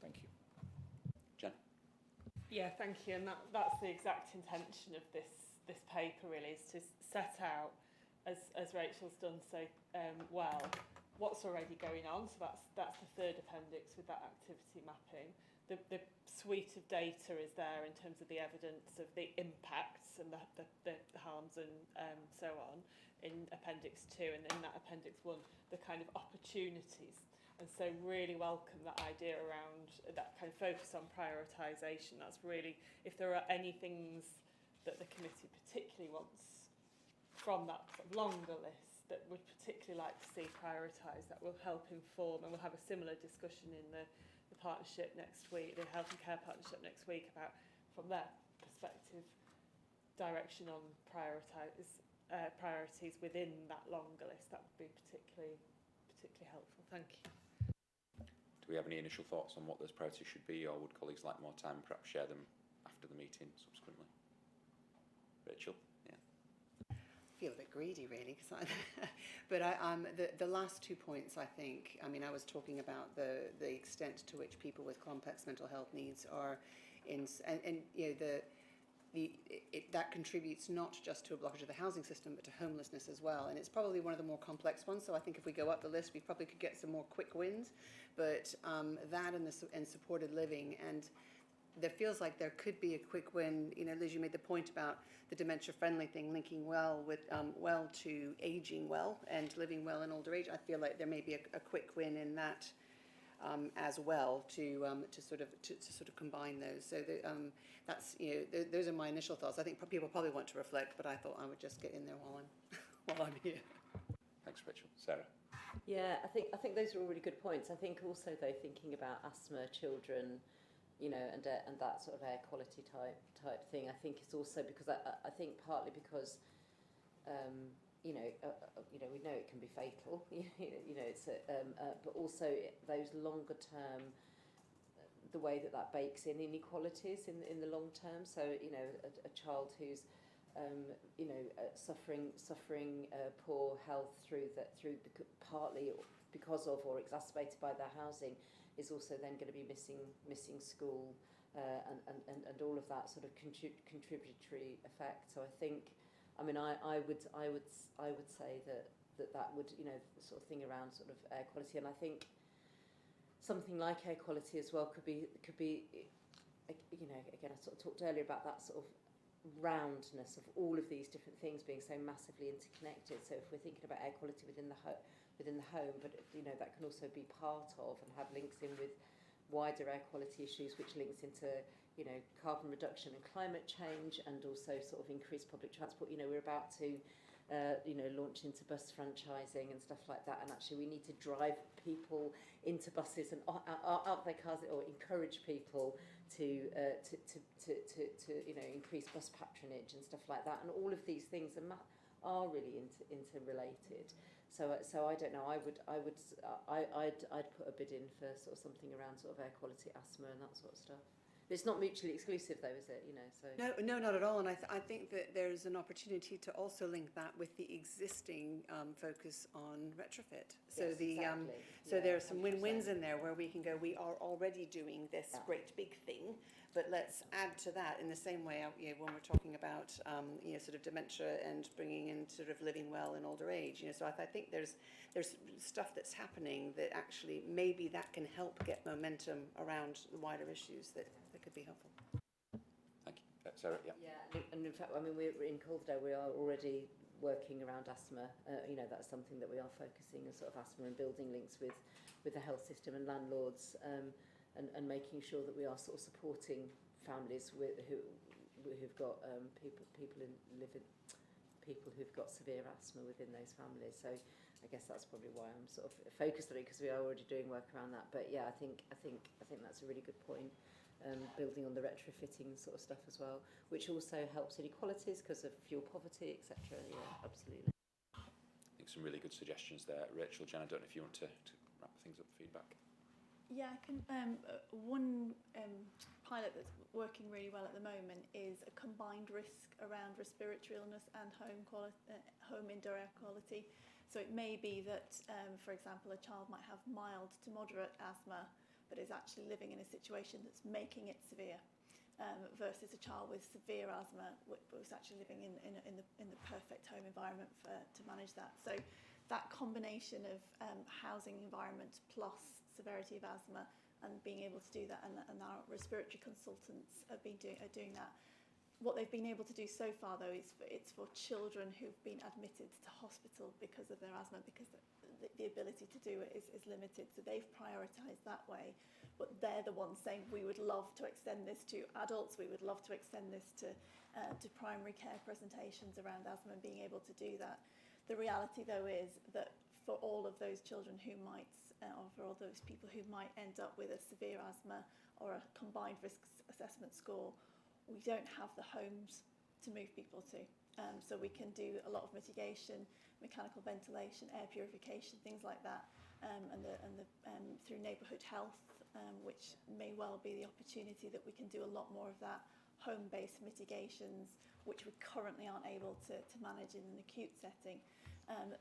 [SPEAKER 13] Thank you.
[SPEAKER 14] Jen.
[SPEAKER 11] Yeah, thank you. And that's the exact intention of this paper, really, is to set out, as Rachel's done so well, what's already going on. So that's the third appendix with that activity mapping. The suite of data is there in terms of the evidence of the impacts and the harms and so on in Appendix 2, and in that Appendix 1, the kind of opportunities. And so really welcome that idea around that kind of focus on prioritisation. That's really, if there are any things that the committee particularly wants from that sort of longer list that would particularly like to see prioritised, that will help inform, and we'll have a similar discussion in the partnership next week, the Health and Care Partnership next week, about, from their perspective, direction on priorities within that longer list. That would be particularly helpful. Thank you.
[SPEAKER 14] Do we have any initial thoughts on what those priorities should be, or would colleagues like more time, perhaps share them after the meeting subsequently? Rachel? Yeah.
[SPEAKER 5] I feel a bit greedy, really, but the last 2 points, I think, I mean, I was talking about the extent to which people with complex mental health needs are and you know, that contributes not just to a blockage of the housing system, but to homelessness as well. And it's probably one of the more complex ones. So I think if we go up the list, we probably could get some more quick wins. But that and supported living, and there feels like there could be a quick win. You know, Liz, you made the point about the dementia-friendly thing, linking well with well to aging well and living well in older age. I feel like there may be a quick win in that as well to sort of combine those. So that's, you know, those are my initial thoughts. I think people probably want to reflect, but I thought I would just get in there while I'm here.
[SPEAKER 14] Thanks, Rachel. Sarah.
[SPEAKER 3] Yeah, I think those are all really good points. I think also, though, thinking about asthma, children, you know, and that sort of air quality type thing, I think it's also because I think partly because we know it can be fatal. It's but also those longer term, the way that bakes in inequalities in the long term. So a child who's suffering poor health partly because of or exacerbated by their housing is also then going to be missing school and all of that sort of contributory effect. So I think, I would say that would the sort of thing around sort of air quality, and I think something like air quality as well could be again, I sort of talked earlier about that sort of roundness of all of these different things being so massively interconnected. So if we're thinking about air quality within the home, but that can also be part of and have links in with wider air quality issues, which links into carbon reduction and climate change, and also sort of increased public transport. We're about to launch into bus franchising and stuff like that, and actually we need to drive people into buses and out their cars, or encourage people to increase bus patronage and stuff like that. And all of these things are really interrelated. So I don't know. I'd put a bid in for sort of something around sort of air quality, asthma, and that sort of stuff. It's not mutually exclusive, though, is it? So
[SPEAKER 5] No, not at all. And I think that there's an opportunity to also link that with the existing focus on retrofit. So
[SPEAKER 3] Exactly.
[SPEAKER 5] There are some win-wins in there where we can go, we are already doing this great big thing, but let's add to that in the same way. When we're talking about sort of dementia and bringing in sort of living well in older age. So I think there's stuff that's happening that actually maybe that can help get momentum around the wider issues that could be helpful.
[SPEAKER 14] Thank you. Sarah, yeah.
[SPEAKER 3] Yeah, and in fact, we're in Calderdale, we are already working around asthma. That's something that we are focusing on, sort of asthma, and building links with the health system and landlords, and making sure that we are sort of supporting families who've got people who've got severe asthma within those families. So I guess that's probably why I'm sort of focused on it, because we are already doing work around that. But yeah, I think that's a really good point. Building on the retrofitting sort of stuff as well, which also helps inequalities because of fuel poverty, etc. Yeah, absolutely.
[SPEAKER 14] I think some really good suggestions there. Rachel, Jen, I don't know if you want to wrap things up, feedback.
[SPEAKER 19] Yeah, I can. One pilot that's working really well at the moment is a combined risk around respiratory illness and home indoor air quality. So it may be that, for example, a child might have mild to moderate asthma, but is actually living in a situation that's making it severe, versus a child with severe asthma who's actually living in the perfect home environment to manage that. So that combination of housing environment plus severity of asthma, and being able to do that, and our respiratory consultants are doing that. What they've been able to do so far, though, is it's for children who've been admitted to hospital because of their asthma, because the ability to do it is limited. So they've prioritised that way, but they're the ones saying we would love to extend this to adults. We would love to extend this to primary care presentations around asthma, and being able to do that. The reality, though, is that for all of those children who might, or for all those people who might end up with a severe asthma or a combined risk assessment score, we don't have the homes to move people to. So we can do a lot of mitigation, mechanical ventilation, air purification, things like that, and through neighbourhood health, which may well be the opportunity that we can do a lot more of that home-based mitigations, which we currently aren't able to manage in an acute setting.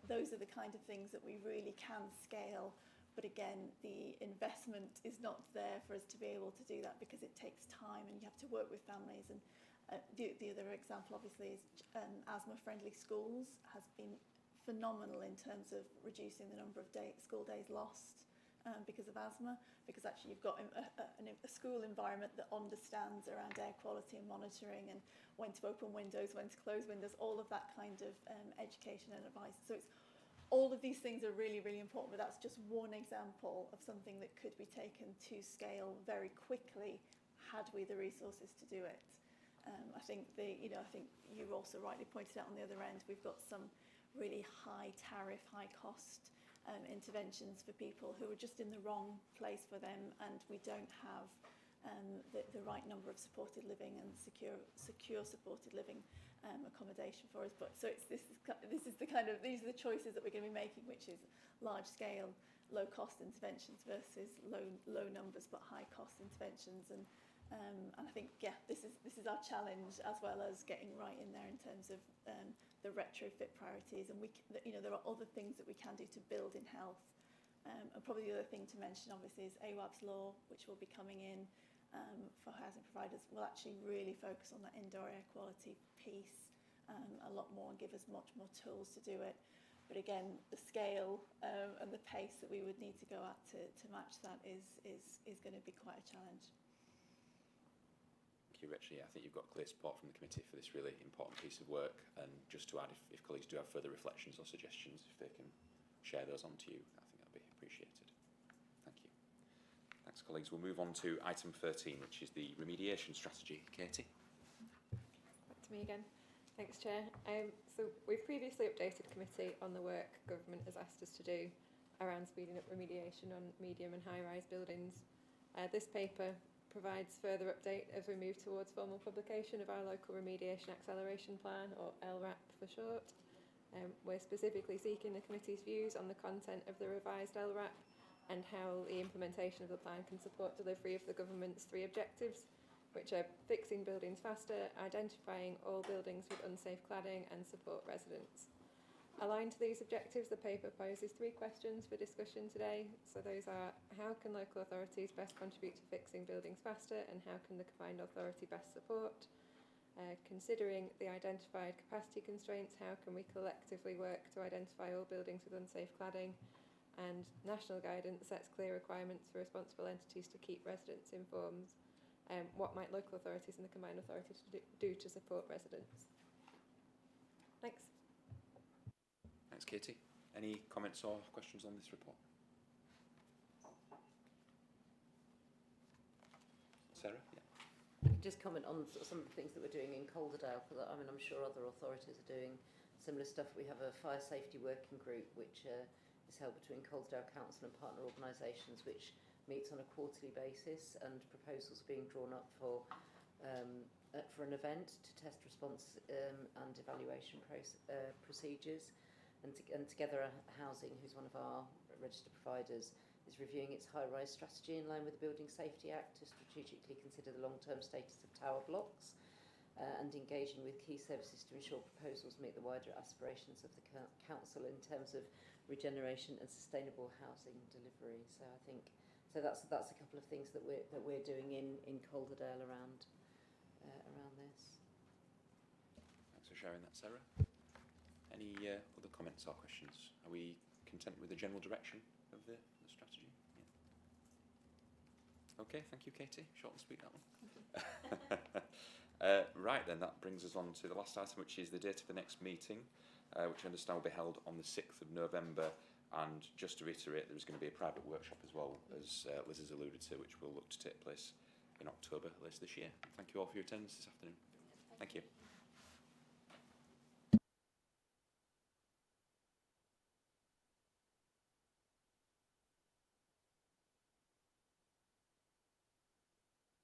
[SPEAKER 19] Those are the kind of things that we really can scale, but again, the investment is not there for us to be able to do that, because it takes time and you have to work with families. And the other example, obviously, is asthma-friendly schools has been phenomenal in terms of reducing the number of school days lost because of asthma, because actually you've got a school environment that understands around air quality and monitoring, and when to open windows, when to close windows, all of that kind of education and advice. So it's all of these things are really, really important, but that's just one example of something that could be taken to scale very quickly had we the resources to do it. I think you also rightly pointed out on the other end, we've got some really high tariff, high cost interventions for people who are just in the wrong place for them, and we don't have the right number of supported living and secure supported living accommodation for us. But so it's this is the kind of, these are the choices that we're going to be making, which is large scale, low cost interventions versus low numbers but high cost interventions. And I think this is our challenge, as well as getting right in there in terms of the retrofit priorities. And there are other things that we can do to build in health. And probably the other thing to mention, obviously, is AWAB's law, which will be coming in for housing providers, will actually really focus on that indoor air quality piece a lot more and give us much more tools to do it. But again, the scale and the pace that we would need to go at to match that is going to be quite a challenge.
[SPEAKER 14] Thank you, Richie. I think you've got clear support from the committee for this really important piece of work. And just to add, if colleagues do have further reflections or suggestions, if they can share those on to you, I think that'd be appreciated. Thank you. Thanks, colleagues. We'll move on to item 13, which is the remediation strategy. Katie?
[SPEAKER 6] Back to me again. Thanks, Chair. So we've previously updated committee on the work government has asked us to do around speeding up remediation on medium and high-rise buildings. This paper provides further update as we move towards formal publication of our local remediation acceleration plan, or LRAP for short. We're specifically seeking the committee's views on the content of the revised LRAP and how the implementation of the plan can support delivery of the government's 3 objectives, which are fixing buildings faster, identifying all buildings with unsafe cladding, and support residents. Aligned to these objectives, the paper poses 3 questions for discussion today. So those are: how can local authorities best contribute to fixing buildings faster, and how can the combined authority best support? Considering the identified capacity constraints, how can we collectively work to identify all buildings with unsafe cladding? And national guidance sets clear requirements for responsible entities to keep residents informed. What might local authorities and the combined authority do to support residents? Thanks.
[SPEAKER 14] Thanks, Katie. Any comments or questions on this report? Sarah? Yeah.
[SPEAKER 3] I can just comment on some of the things that we're doing in Calderdale. I'm sure other authorities are doing similar stuff. We have a fire safety working group which is held between Calderdale Council and partner organisations, which meets on a quarterly basis, and proposals being drawn up for an event to test response and evaluation procedures. And Together Housing, who's one of our registered providers, is reviewing its high-rise strategy in line with the Building Safety Act to strategically consider the long-term status of tower blocks and engaging with key services to ensure proposals meet the wider aspirations of the council in terms of regeneration and sustainable housing delivery. So I think that's a couple of things that we're doing in Calderdale around this.
[SPEAKER 14] Thanks for sharing that, Sarah. Any other comments or questions? Are we content with the general direction of the strategy? Yeah. Okay, thank you, Katie. Short and sweet, that one. Right then, that brings us on to the last item, which is the date of the next meeting, which I understand will be held on the 6th of November. And just to reiterate, there's going to be a private workshop as well, as Liz has alluded to, which will look to take place in October later this year. Thank you all for your attendance this afternoon. Thank you.